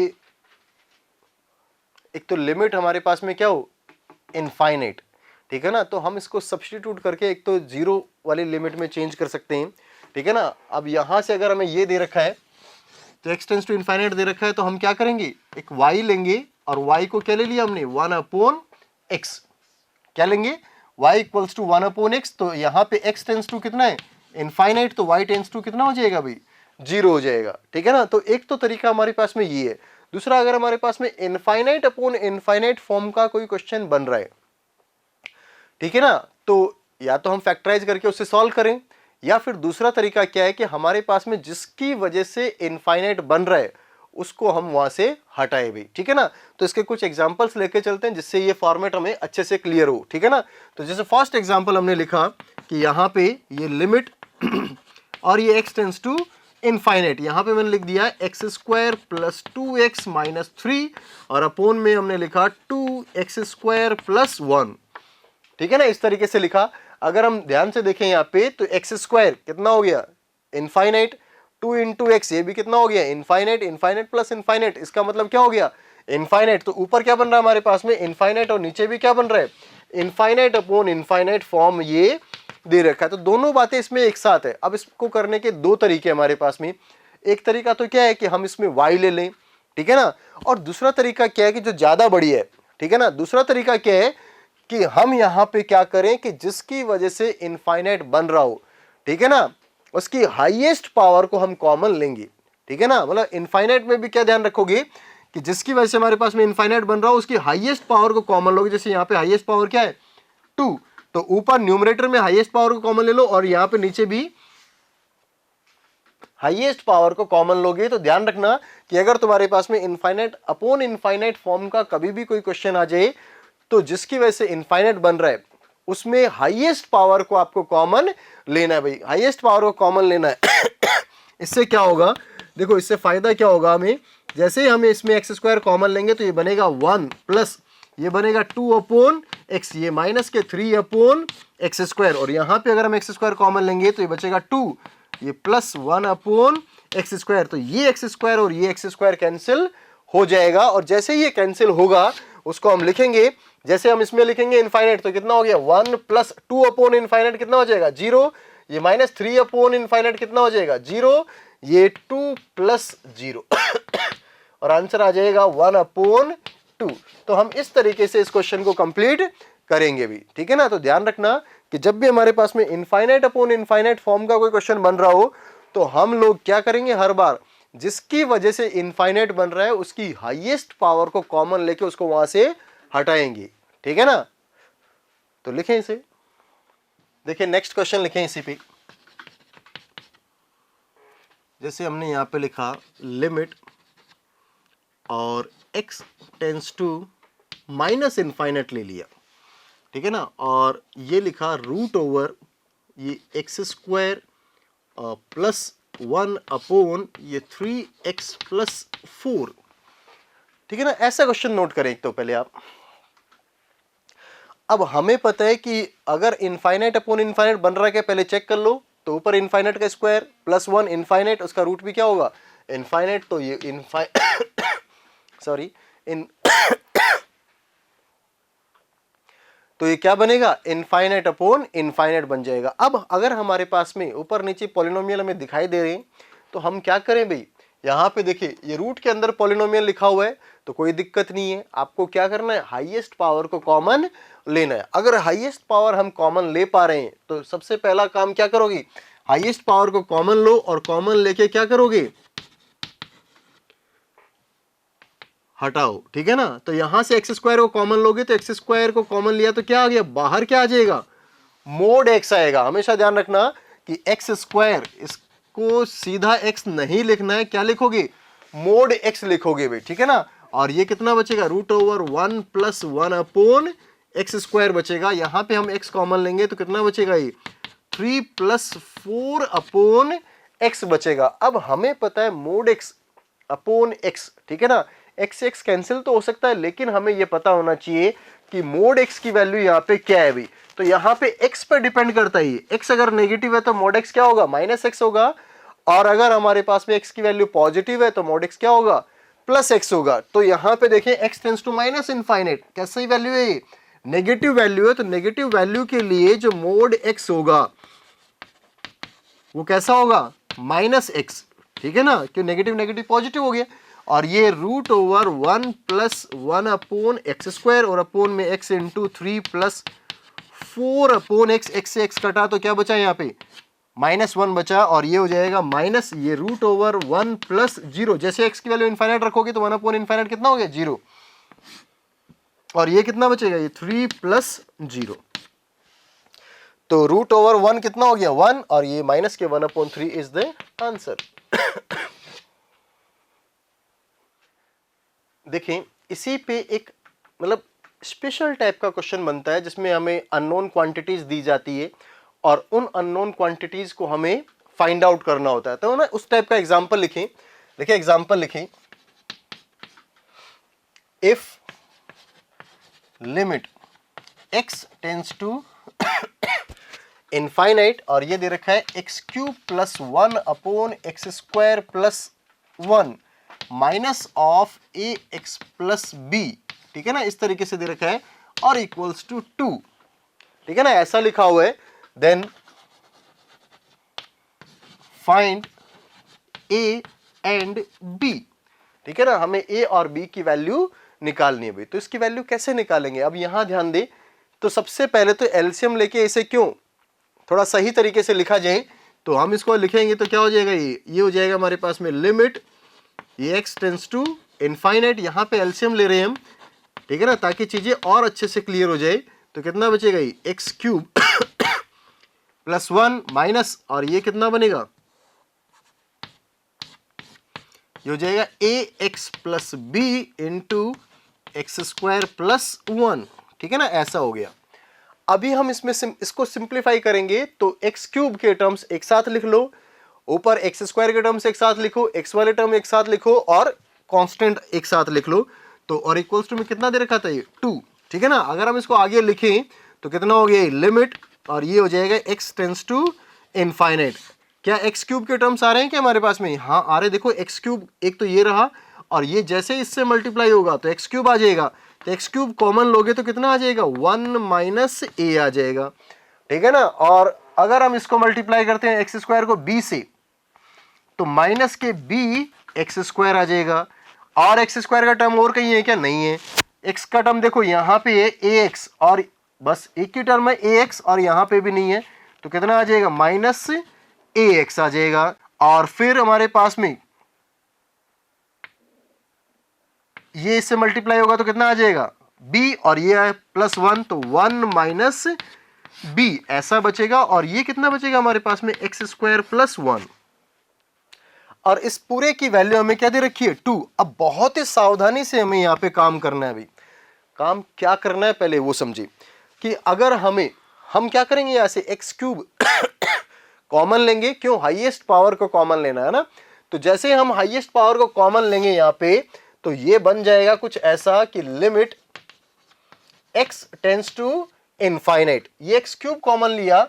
एक तो लिमिट हमारे पास में क्या हो, इनफाइनाइट, ठीक है ना, तो हम इसको सब्स्टिट्यूट करके एक तो जीरो वाली लिमिट में चेंज कर सकते हैं, ठीक है ना। अब यहां से अगर हमें ये दे रखा है तो x टेंस टू इनफाइनाइट दे रखा है तो हम क्या करेंगे, एक y लेंगे और y को क्या ले लिया हमने, 1 अपॉन x। क्या लेंगे, y equals to 1 upon x। तो यहाँ पे x टेंस टू कितना है, इनफाइनाइट, तो y टेंस टू कितना हो जाएगा भाई, 0 हो जाएगा, ठीक है ना। तो एक तो तरीका हमारे पास में ये है। दूसरा, अगर हमारे पास में इनफाइनाइट अपॉन इनफाइनाइट फॉर्म का कोई क्वेश्चन बन रहा है, ठीक है ना, तो या तो हम फैक्टराइज करके उससे सॉल्व करें, या फिर दूसरा तरीका क्या है कि हमारे पास में जिसकी वजह से इनफाइनाइट बन रहा है उसको हम वहां से हटाए भी, ठीक है ना। तो इसके कुछ एग्जांपल्स लेके चलते हैं जिससे ये फॉर्मेट हमें अच्छे से क्लियर हो, ठीक है ना। तो जैसे फर्स्ट एग्जांपल हमने लिखा कि यहाँ पे ये लिमिट और ये x टेंस टू इनफाइनाइट, यहां पे मैंने लिख दिया है x square plus 2x minus 3 और अपोन में हमने लिखा 2x स्क्वायर प्लस 1, ठीक है ना, इस तरीके से लिखा। अगर हम ध्यान से देखें यहाँ पे तो एक्स स्क्वायर कितना हो गया, इनफाइनाइट, 2 इंटू एक्स ये भी कितना हो गया, इनफाइनाइट, इनफाइनाइट प्लस इनफाइनाइट, इसका मतलब क्या हो गया, इनफाइनाइट। तो ऊपर क्या बन रहा है हमारे पास में, इनफाइनाइट, और नीचे भी क्या बन रहा है, इनफाइनाइट अपॉन इनफाइनाइट फॉर्म ये दे रखा है। तो दोनों बातें इसमें एक साथ है। अब इसको करने के दो तरीके हमारे पास में, एक तरीका तो क्या है कि हम इसमें y ले लें, ठीक है ना, और दूसरा तरीका क्या है कि जो ज्यादा बड़ी है, ठीक है ना, दूसरा तरीका क्या है कि हम यहां पे क्या करें कि जिसकी वजह से इनफाइनाइट बन रहा हो, ठीक है ना, उसकी हाईएस्ट पावर को हम कॉमन लेंगे, ठीक है ना। मतलब इनफाइनाइट में भी क्या ध्यान रखोगे कि जिसकी वजह से हमारे पास में इनफाइनाइट बन रहा हो उसकी हाईएस्ट पावर को कॉमन लोगे। जैसे यहाँ पे हाईएस्ट पावर क्या है, 2, तो ऊपर न्यूमरेटर में हाईएस्ट पावर को कॉमन ले लो और यहां पे नीचे भी हाईएस्ट पावर को कॉमन लोगे। तो ध्यान रखना कि अगर तुम्हारे पास में इनफाइनाइट अपॉन इनफाइनाइट फॉर्म का कभी भी कोई क्वेश्चन आ जाए तो जिसकी वजह से इनफाइनाइट बन रहा है उसमें हाईएस्ट पावर को आपको कॉमन लेना है भाई, हाईएस्ट पावर को कॉमन लेना है। इससे क्या होगा, देखो इससे फायदा क्या होगा हमें, जैसे ही हमें इसमें एक्स स्क्वायर कॉमन लेंगे तो ये बनेगा 1 प्लस ये बनेगा 2 अपॉन एक्स, ये माइनस के 3 अपॉन एक्स स्क्वायर, और यहां पे अगर हम एक्स स्क्वायर कॉमन लेंगे तो ये बचेगा 2, ये प्लस 1 अपॉन एक्स स्क्वायर। तो ये एक्स स्क्वायर और ये एक्स स्क्वायर कैंसिल हो जाएगा, और जैसे ही ये कैंसिल होगा उसको हम लिखेंगे, जैसे हम इसमें लिखेंगे इनफाइनाइट तो कितना हो गया 1 प्लस 2 अपॉन इनफाइनाइट कितना हो जाएगा 0, ये माइनस 3 अपॉन इनफाइनाइट कितना हो जाएगा 0, ये 2 प्लस 0 और आंसर आ जाएगा 1 अपॉन 2। तो हम इस तरीके से इस क्वेश्चन को कंप्लीट करेंगे भी, ठीक है ना। तो ध्यान रखना कि जब भी हमारे पास में इनफाइनाइट अपॉन इनफाइनाइट फॉर्म का कोई क्वेश्चन बन रहा हो तो हम लोग क्या करेंगे, हर बार जिसकी वजह से इनफाइनाइट बन रहा है उसकी हाईएस्ट पावर को कॉमन लेके उसको वहां से हटाएंगे, ठीक है ना। तो लिखें इसे, देखिए नेक्स्ट क्वेश्चन लिखें इसी पे। जैसे हमने यहां पे लिखा लिमिट और x tends to minus infinite ले लिया, ठीक है ना, और ये लिखा रूट ओवर ये एक्स स्क्वायर प्लस 1 अपॉन ये 3x प्लस 4, ठीक है ना। ऐसा क्वेश्चन नोट करें एक तो पहले आप। अब हमें पता है कि अगर इनफाइनाइट अपॉन इनफाइनाइट बन रहा है क्या, पहले चेक कर लो। तो ऊपर इनफाइनाइट का स्क्वायर प्लस 1 इनफाइनाइट, उसका रूट भी क्या होगा इनफाइनाइट, तो ये सॉरी इन तो ये क्या बनेगा, इनफाइनाइट अपॉन इनफाइनाइट बन जाएगा। अब अगर हमारे पास में ऊपर नीचे पॉलिनोमियल हमें दिखाई दे रहे हैं तो हम क्या करें भाई, यहाँ पे देखिए ये रूट के अंदर पॉलिनोमियल लिखा हुआ है तो कोई दिक्कत नहीं है। आपको क्या करना है, हाईएस्ट पावर को कॉमन लेना है। अगर हाईएस्ट पावर हम कॉमन ले पा रहे हैं तो सबसे पहला काम क्या करोगे, हाईएस्ट पावर को कॉमन लो और कॉमन लेके क्या करोगे, हटाओ, ठीक है ना। तो यहां से एक्स स्क्वायर को कॉमन लोगे तो एक्स स्क्वायर को कॉमन लिया तो क्या आ गया, बाहर क्या आ जाएगा, मोड एक्स आएगा। हमेशा ध्यान रखना कि एक्स स्क्वायर, इसको सीधा एक्स नहीं लिखना है, क्या लिखोगे, मोड एक्स लिखोगे भाई, ठीक है ना। और ये कितना बचेगा, root over 1 + 1 upon x square बचेगा। यहां पे हम एक्स कॉमन लेंगे तो कितना बचेगा, ये 3 + 4 अपॉन एक्स बचेगा। अब हमें पता है मोड एक्स अपॉन एक्स, ठीक है ना, एक्स से एक्स कैंसिल तो हो सकता है लेकिन हमें यह पता होना चाहिए कि मोड एक्स की वैल्यू यहाँ पे क्या है भाई। तो यहाँ पे एक्स पे डिपेंड करता है, एक्स अगर नेगेटिव है तो मोड एक्स क्या होगा, -x होगा, और अगर हमारे पास में एक्स की वैल्यू पॉजिटिव है तो मोड एक्स क्या होगा, +x होगा। तो यहाँ पे देखें x टेंड्स टू -इनफाइनाइट, कैसी वैल्यू है ये, नेगेटिव वैल्यू है। तो नेगेटिव वैल्यू के लिए जो मोड x होगा वो कैसा होगा, -x, ठीक है ना, क्यों नेगेटिव नेगेटिव पॉजिटिव हो गया। और ये root over 1 + 1 upon x square और अपॉन में x into 3 + 4 upon x, x से x कटा तो क्या बचा यहाँ पे, -1 बचा, और ये हो जाएगा माइनस ये रूट ओवर 1 + 0। जैसे x की वैल्यू इनफाइनाइट रखोगे तो 1 अपॉन इनफाइनाइट कितना हो गया, 0, और ये कितना बचेगा, ये 3 + 0। तो रूट ओवर 1 कितना हो गया, 1, और ये माइनस के 1/3 इज द आंसर। देखें इसी पे एक मतलब स्पेशल टाइप का क्वेश्चन बनता है जिसमें हमें अननोन क्वांटिटीज दी जाती है और उन अननोन क्वांटिटीज को हमें फाइंड आउट करना होता है। तो ना उस टाइप का एग्जांपल लिखें। देखिए एग्जांपल लिखें, if limit x tends to infinite, और ये दे रखा है x³ + 1 अपॉन x² + 1 minus of ax + b, ठीक है ना, इस तरीके से दे रखा है, और इक्वल्स टू 2, ठीक है ना, ऐसा लिखा हुआ है। Then find a and b, ठीक है ना, हमें a और b की वैल्यू निकालनी है भाई। तो इसकी वैल्यू कैसे निकालेंगे, अब यहां ध्यान दे, तो सबसे पहले तो एलसीएम लेके इसे क्यों थोड़ा सही तरीके से लिखा जाए, तो हम इसको लिखेंगे तो क्या हो जाएगा, ये हो जाएगा हमारे पास में लिमिट ये x टेंड्स टू इनफाइनाइट, यहाँ पे एलसीएम ले रहे हैं हम, ठीक है ना, ताकि चीजें और अच्छे से क्लियर हो जाए। तो कितना बचेगा, ये x³ + 1 माइनस, और ये कितना बनेगा, ये हो जाएगा ax + b इंटू x² + 1, ठीक है ना, ऐसा हो गया। अभी हम इसमें इसको सिंप्लीफाई करेंगे तो x³ के टर्म्स एक साथ लिख लो, ऊपर x² के टर्म्स एक साथ लिखो, x वाले टर्म एक साथ लिखो, और कांस्टेंट एक साथ लिख लो। तो और इक्वल्स टू में कितना दे रखा था, ये 2, ठीक है ना। अगर हम इसको आगे लिखें तो कितना हो गया, लिमिट, और ये हो जाएगा x टेंड्स टू इनफाइनाइट। क्या x³ के टर्म्स आ रहे हैं क्या हमारे पास में, हाँ आ रहे, देखो x³ एक तो ये रहा, और ये जैसे इससे मल्टीप्लाई होगा तो x³ आ जाएगा, तो x³ कॉमन लोगे तो कितना आ जाएगा, 1 - a आ जाएगा, ठीक है ना। और अगर हम इसको मल्टीप्लाई करते हैं x² को b से तो माइनस के b x² आ जाएगा, और x² का टर्म और कहीं है क्या, नहीं है। x का टर्म देखो यहाँ पे है ax, और बस एक ही टर्म है ax, और यहाँ पे भी नहीं है, तो कितना आ जाएगा, -ax आ जाएगा। और फिर हमारे पास में ये इससे मल्टीप्लाई होगा तो कितना आ जाएगा, b, और ये है +1, तो 1 - b ऐसा बचेगा, और ये कितना बचेगा हमारे पास में, x² + 1, और इस पूरे की वैल्यू हमें क्या दे रखी है, 2। अब बहुत ही सावधानी से हमें यहाँ पे काम करना है। अभी काम क्या करना है पहले वो समझिए, कि अगर हम क्या करेंगे, यहाँ से x³ कॉमन लेंगे, क्यों, हाईएस्ट पावर को कॉमन लेना है ना। तो जैसे हम हाईएस्ट पावर को कॉमन लेंगे यहाँ पे, तो ये बन जाएगा कुछ ऐसा कि limit x tends to infinite, ये x³ कॉमन लिया,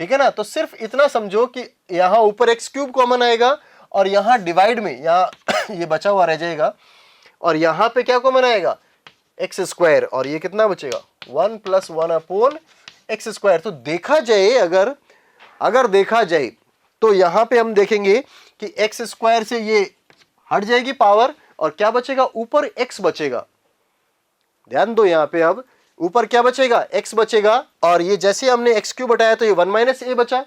ठीक है ना। तो सिर्फ इतना समझो कि यहाँ ऊपर x³ कॉमन आएगा, और यहाँ डिवाइड में यहाँ ये बचा हुआ रह जाएगा, और यहाँ पे क्या कॉमन आएगा, एक्स स्क्वायर और ये कितना बचेगा 1 + 1 अपॉन एक्स स्क्वायर। तो देखा जाए अगर देखा जाए तो यहां पे हम देखेंगे कि एक्स स्क्वायर से ये हट जाएगी पावर और क्या बचेगा ऊपर एक्स बचेगा। ध्यान दो यहां पे अब ऊपर क्या बचेगा x बचेगा और ये जैसे हमने x क्यूब हटाया तो ये 1 - a बचा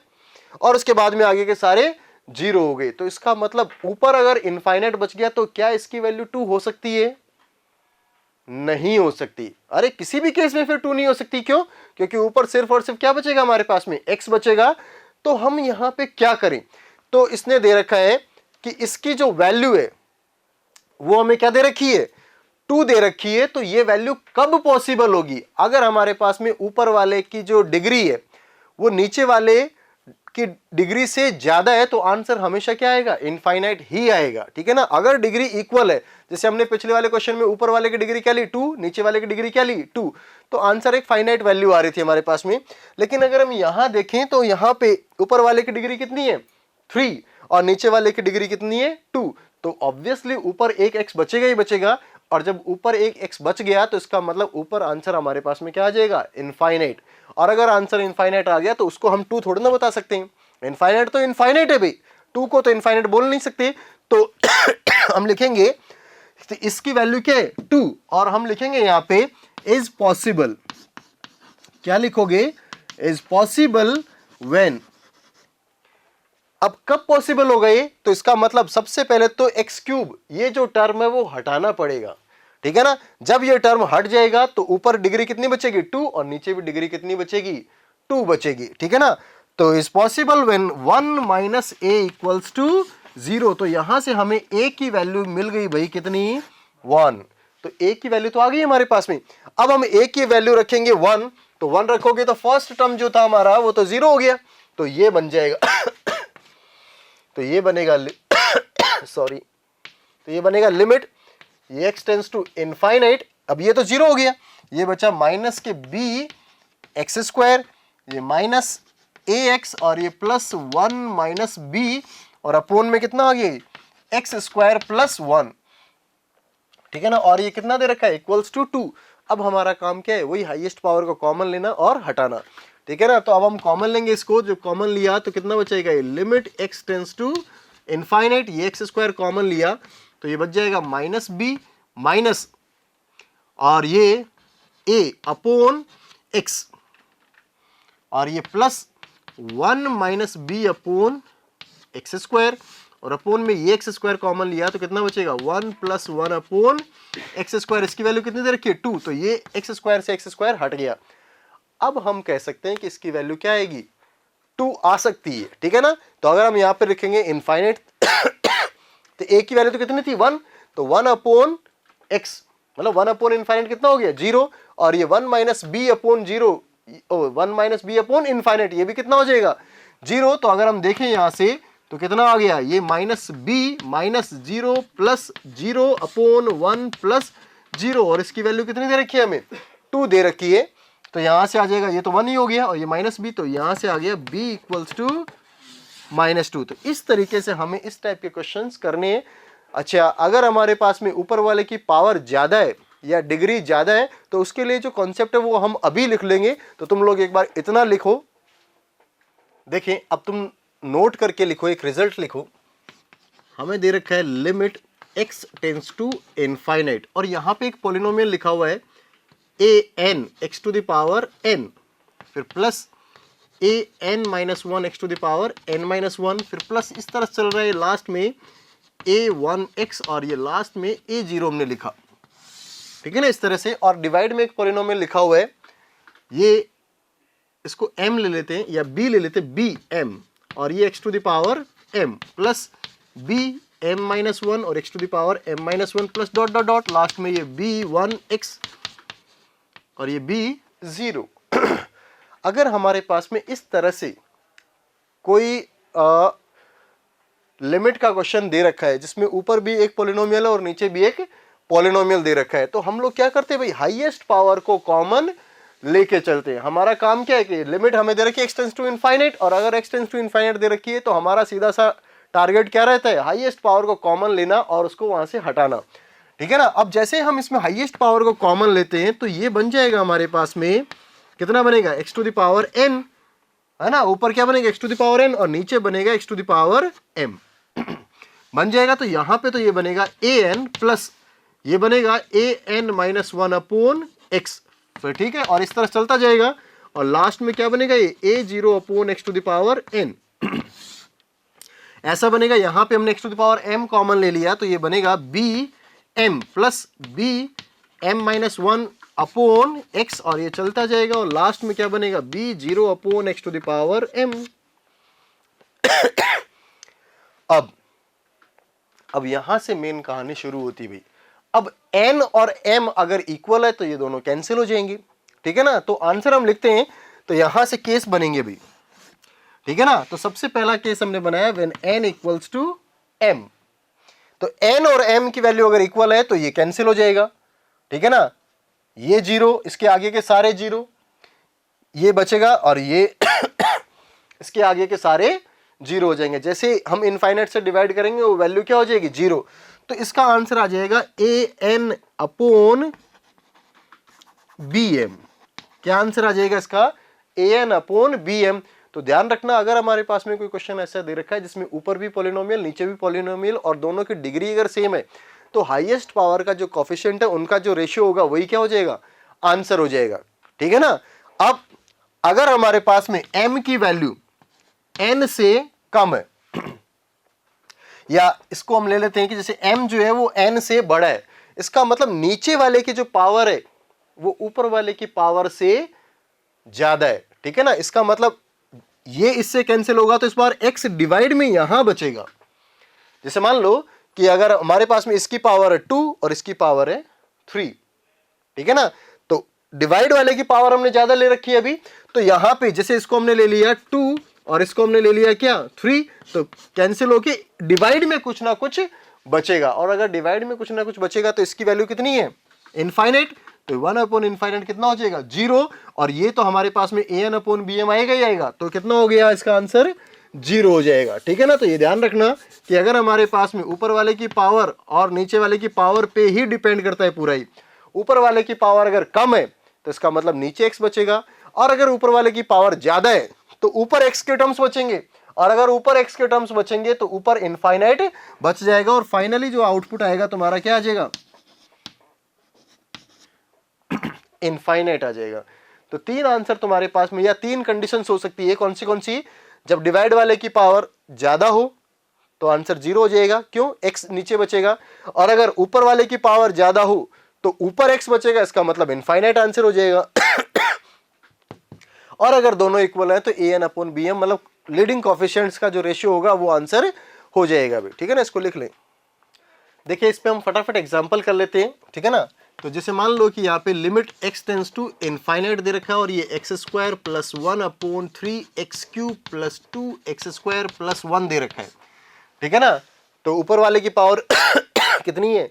और उसके बाद में आगे के सारे 0 हो गए। तो इसका मतलब ऊपर अगर इनफाइनाइट बच गया तो क्या इसकी वैल्यू 2 हो सकती है? नहीं हो सकती। अरे किसी भी केस में फिर 2 नहीं हो सकती। क्यों? क्योंकि ऊपर सिर्फ और सिर्फ क्या बचेगा हमारे पास में x बचेगा। तो हम यहां पे क्या करें, तो इसने दे रखा है कि इसकी जो वैल्यू है वो हमें क्या दे रखी है 2 दे रखी है। तो ये वैल्यू कब पॉसिबल होगी? अगर हमारे पास में ऊपर वाले की जो डिग्री है वो नीचे वाले की डिग्री से ज्यादा है तो आंसर हमेशा क्या आएगा इनफाइनाइट ही आएगा। ठीक है ना। अगर डिग्री इक्वल है, जैसे हमने पिछले वाले क्वेश्चन में ऊपर वाले की डिग्री क्या ली 2, नीचे वाले की डिग्री क्या ली 2, तो आंसर एक फाइनाइट वैल्यू आ रही थी हमारे पास में। लेकिन अगर हम यहां देखें तो यहां पे ऊपर वाले की डिग्री कितनी है 3 और नीचे वाले की डिग्री कितनी है 2, तो ऑब्वियसली ऊपर एक एक्स बचेगा ही बचेगा। और जब ऊपर एक एक्स बच गया तो इसका मतलब ऊपर आंसर हमारे पास में क्या आ जाएगा इनफाइनाइट। और अगर आंसर इनफाइनाइट आ गया तो उसको हम 2 थोड़ी ना बता सकते हैं। इनफाइनाइट तो इनफाइनाइट है भाई, 2 को तो इनफाइनाइट बोल नहीं सकते। तो हम लिखेंगे तो इसकी वैल्यू क्या है 2 और हम लिखेंगे यहां पे इज पॉसिबल। क्या लिखोगे? Is possible when. अब कब पॉसिबल हो गए? तो इसका मतलब सबसे पहले तो एक्स क्यूब ये जो टर्म है वो हटाना पड़ेगा। ठीक है ना। जब ये टर्म हट जाएगा तो ऊपर डिग्री कितनी बचेगी 2 और नीचे भी डिग्री कितनी बचेगी 2 बचेगी। ठीक है ना। तो इज पॉसिबल व्हेन 1 - a = 0। तो यहां से हमें a की वैल्यू मिल गई भाई कितनी 1। तो a की वैल्यू तो आ गई हमारे पास में। अब हम a की वैल्यू रखेंगे 1, तो 1 रखोगे तो फर्स्ट टर्म जो था हमारा वो तो 0 हो गया। तो ये बन जाएगा तो ये बनेगा सॉरी तो ये बनेगा लिमिट ये x टेंड्स टू इनफाइनाइट। अब ये तो 0 हो गया, ये बचा माइनस के b x², ये माइनस ax और ये +1 - b और अपोन में कितना आ गया x² + 1। ठीक है ना। और ये कितना दे रखा है =2। अब हमारा काम क्या है वही हाईएस्ट पावर को कॉमन लेना और हटाना। ठीक है ना। तो अब हम कॉमन लेंगे इसको, जब कॉमन लिया तो कितना बचेगा ये limit x tends to infinite, ये x² कॉमन लिया तो ये बच जाएगा -b माइनस और ये a अपॉन x और ये +1 - b अपॉन x² और अपोन में ये x² कॉमन लिया तो कितना बचेगा 1 + 1 अपॉन x²। इसकी वैल्यू कितनी दे रखी है 2, तो ये x² से x² हट गया। अब हम कह सकते हैं कि इसकी वैल्यू क्या आएगी 2 आ सकती है। ठीक है ना। तो अगर हम यहां पे लिखेंगे इनफाइनाइट तो a की वैल्यू तो कितनी थी 1, तो 1 अपॉन x मतलब 1 अपॉन इनफाइनाइट कितना हो गया 0 और ये 1 - b upon 0 1 - b upon infinite ये भी कितना हो जाएगा 0। तो अगर हम देखें यहां से तो कितना आ गया ये -b -0 + 0 अपॉन 1 + 0 और इसकी वैल्यू कितनी दे रखी है हमें 2 दे रखी है। तो यहां से आ जाएगा ये तो 1 ही हो गया और ये -b तो यहां से आ गया b = -2। तो इस तरीके से हमें इस टाइप के क्वेश्चंस करने हैं। अच्छा अगर हमारे पास में ऊपर वाले की पावर ज्यादा है या डिग्री ज्यादा है तो उसके लिए जो कॉन्सेप्ट है वो हम अभी लिख लेंगे। तो तुम लोग एक बार इतना लिखो, देखें अब तुम नोट करके लिखो, एक रिजल्ट लिखो। हमें दे रखा है limit x tends to infinite और यहां पे एक पॉलिनोमियल लिखा हुआ है an x⁴n फिर प्लस an - 1 x⁻n - 1 फिर प्लस इस तरह चल रहा है लास्ट में a1x और ये लास्ट में a0 हमने लिखा। ठीक है ना इस तरह से। और डिवाइड में एक पॉलिनोमियल लिखा हुआ है, ये इसको m ले लेते हैं या b ले लेते हैं bm और ये x⁻m प्लस bm-1 और x⁻m-1 plus dot dot dot last में ये b1x और ये b0। अगर हमारे पास में इस तरह से कोई लिमिट का क्वेश्चन दे रखा है जिसमें ऊपर भी एक पॉलिनोमियल है और नीचे भी एक पॉलिनोमियल दे रखा है तो हम लोग क्या करते हैं भाई हाईएस्ट पावर को कॉमन लेके चलते हैं। हमारा काम क्या है कि लिमिट हमें दे रखी है x टेंड्स टू इनफाइनाइट और अगर x टेंड्स टू इनफाइनाइट दे रखी है तो हमारा सीधा सा टारगेट क्या रहता है हाईएस्ट पावर को कॉमन लेना और उसको वहां से हटाना। ठीक है ना। अब जैसे हम इसमें हाईएस्ट पावर को कॉमन लेते हैं तो ये बन जाएगा हमारे पास में, कितना बनेगा, x to the power n, है ना। ऊपर क्या बनेगा, x to the power n, और नीचे बनेगा x to the power m बन जाएगा। तो यहां पे तो ये बनेगा an प्लस ये बनेगा an माइनस 1 अपॉन x, फिर ठीक है, और इस तरह चलता जाएगा, और लास्ट में क्या बनेगा, ये a0 upon x to the power n ऐसा बनेगा। यहां पे हमने x to the power m common ले लिया, तो ये बनेगा bm plus bm minus 1 upon x, और ये चलता जाएगा, और लास्ट में क्या बनेगा, b0 upon x to the power m अब यहां से मेन कहानी शुरू होती भाई। अब n और m अगर इक्वल है तो ये दोनों कैंसिल हो जाएंगी, ठीक है ना। तो आंसर हम लिखते हैं, तो यहां से केस बनेंगे भाई, ठीक है ना। तो सबसे पहला केस हमने बनाया when n equals to m, तो n और m की वैल्यू अगर इक्वल है तो ये कैंसिल हो जाएगा, ठीक है ना। ये जीरो, इसके आगे के सारे जीरो, ये बचेगा, और ये इसके आगे के सारे जीरो हो जाएंगे। जैसे हम इनफाइनाइट से डिवाइड करेंगे वो वैल्यू क्या हो जाएगी, जीरो। तो इसका आंसर आ जाएगा an अपॉन bm। क्या आंसर आ जाएगा इसका, an अपॉन bm। तो ध्यान रखना, अगर हमारे पास में कोई क्वेश्चन ऐसा दे रखा है जिसमें ऊपर भी पॉलिनोमियल नीचे भी पॉलिनोमियल और दोनों की डिग्री अगर सेम है, तो हाईएस्ट पावर का जो कोफिशिएंट है उनका जो रेशियो होगा वही क्या हो जाएगा, आंसर हो जाएगा, ठीक है ना। अब अगर हमारे पास में m की वैल्यू n से कम है, या इसको हम ले लेते हैं कि जैसे m जो है वो n से बड़ा है, इसका मतलब नीचे वाले की जो पावर है वो ऊपर वाले की पावर से ज्यादा है, ठीक है ना। इसका मतलब ये इससे कैंसिल होगा, तो इस बार x डिवाइड में यहां बचेगा। जैसे मान लो कि अगर हमारे पास में इसकी पावर है 2 और इसकी पावर है 3, ठीक है ना, तो डिवाइड वाले की पावर हमने ज्यादा ले रखी है अभी, तो यहां पे जैसे इसको हमने ले लिया 2 और इसको हमने ले लिया क्या 3, तो कैंसिल होके डिवाइड में कुछ ना कुछ बचेगा, और अगर डिवाइड में कुछ ना कुछ बचेगा तो इसकी वैल्यू कितनी है, इनफाइनाइट। तो 1 अपॉन इनफाइनाइट कितना हो जाएगा, 0, और ये तो हमारे पास में an अपॉन bm आएगा ही आएगा, तो कितना हो गया इसका आंसर, 0 हो जाएगा, ठीक है ना। तो ये ध्यान रखना कि अगर हमारे पास में ऊपर वाले की पावर और नीचे वाले की पावर पे ही डिपेंड करता है पूरा ही। ऊपर वाले की पावर अगर कम है तो इसका मतलब नीचे x बचेगा, और अगर ऊपर वाले की पावर ज्यादा है तो ऊपर x के टर्म्स बचेंगे, और अगर ऊपर x के टर्म्स बचेंगे तो ऊपर इनफाइनाइट बच जाएगा, और फाइनली जो आउटपुट आएगा तुम्हारा क्या आ जाएगा, इनफाइनाइट आ जाएगा। तो 3 आंसर तुम्हारे पास में, या 3 कंडीशंस हो सकती है, कौन सी, जब डिवाइड वाले की पावर ज्यादा हो तो आंसर 0 हो जाएगा, क्यों, x नीचे बचेगा, और अगर ऊपर वाले की पावर ज्यादा हो तो ऊपर x बचेगा, इसका मतलब इनफाइनाइट आंसर हो जाएगा। और अगर दोनों इक्वल है तो an अपॉन bm, मतलब लीडिंग कोफिशिएंट्स का जो रेशियो होगा वो आंसर हो जाएगा भी, ठीक है ना। इसको लिख लें। देखिए इस पे हम फटाफट एग्जांपल कर लेते हैं, ठीक है ना। तो जैसे मान लो कि यहाँ पे limit x tends to infinite दे रखा है, और ये x square plus 1 upon 3x cube plus 2x square plus 1 दे रखा है, ठीक है ना। तो ऊपर वाले की पावर कितनी है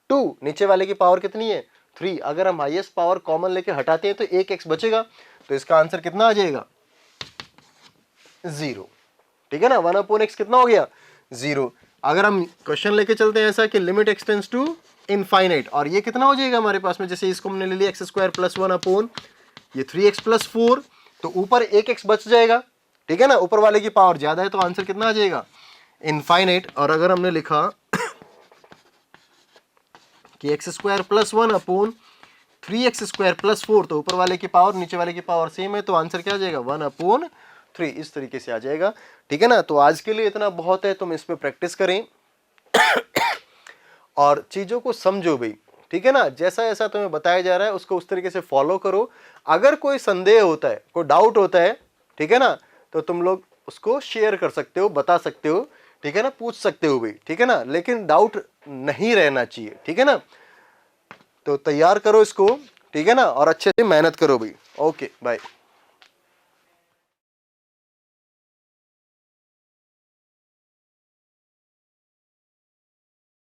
2, नीचे वाले की पावर कितनी है 3। अगर हम हाईएस्ट पावर कॉमन लेके हटाते हैं तो एक x बचेगा, तो इसका आंसर कितना आ जाएगा, 0, ठीक है ना। 1 अपॉन x कितना हो गया, 0। अगर हम क्वेश्चन लेके चलते हैं ऐसा कि limit x tends to infinite, और ये कितना हो जाएगा हमारे पास में, जैसे इसको हमने ले लिया एक्स स्क्वायर प्लस 1 अपॉन ये 3x प्लस 4, तो ऊपर एक x बच जाएगा, ठीक है ना। ऊपर वाले की पावर ज्यादा है तो आंसर कितना आ जाएगा, इनफाइनाइट। और अगर हमने लिखा कि x square plus 1 upon 3x square plus 4, तो ऊपर वाले की पावर नीचे वाले की पावर सेम है, तो आंसर क्या आ जाएगा, 1 अपॉन 3, इस तरीके से आ जाएगा, ठीक है ना। तो आज के लिए इतना बहुत है, तुम इस पे प्रैक्टिस करें और चीजों को समझो भाई, ठीक है ना। जैसा जैसा तुम्हें बताया जा रहा है उसको उस तरीके से फॉलो करो। अगर कोई संदेह होता है, कोई डाउट होता है, ठीक है ना, तो तुम लोग उसको शेयर कर सकते हो, बता सकते हो, ठीक है ना, पूछ सकते हो भाई, ठीक है ना। लेकिन डाउट नहीं रहना चाहिए, ठीक है ना। तो तैयार करो इसको, ठीक है ना, और अच्छे से मेहनत करो भाई। Okay bye.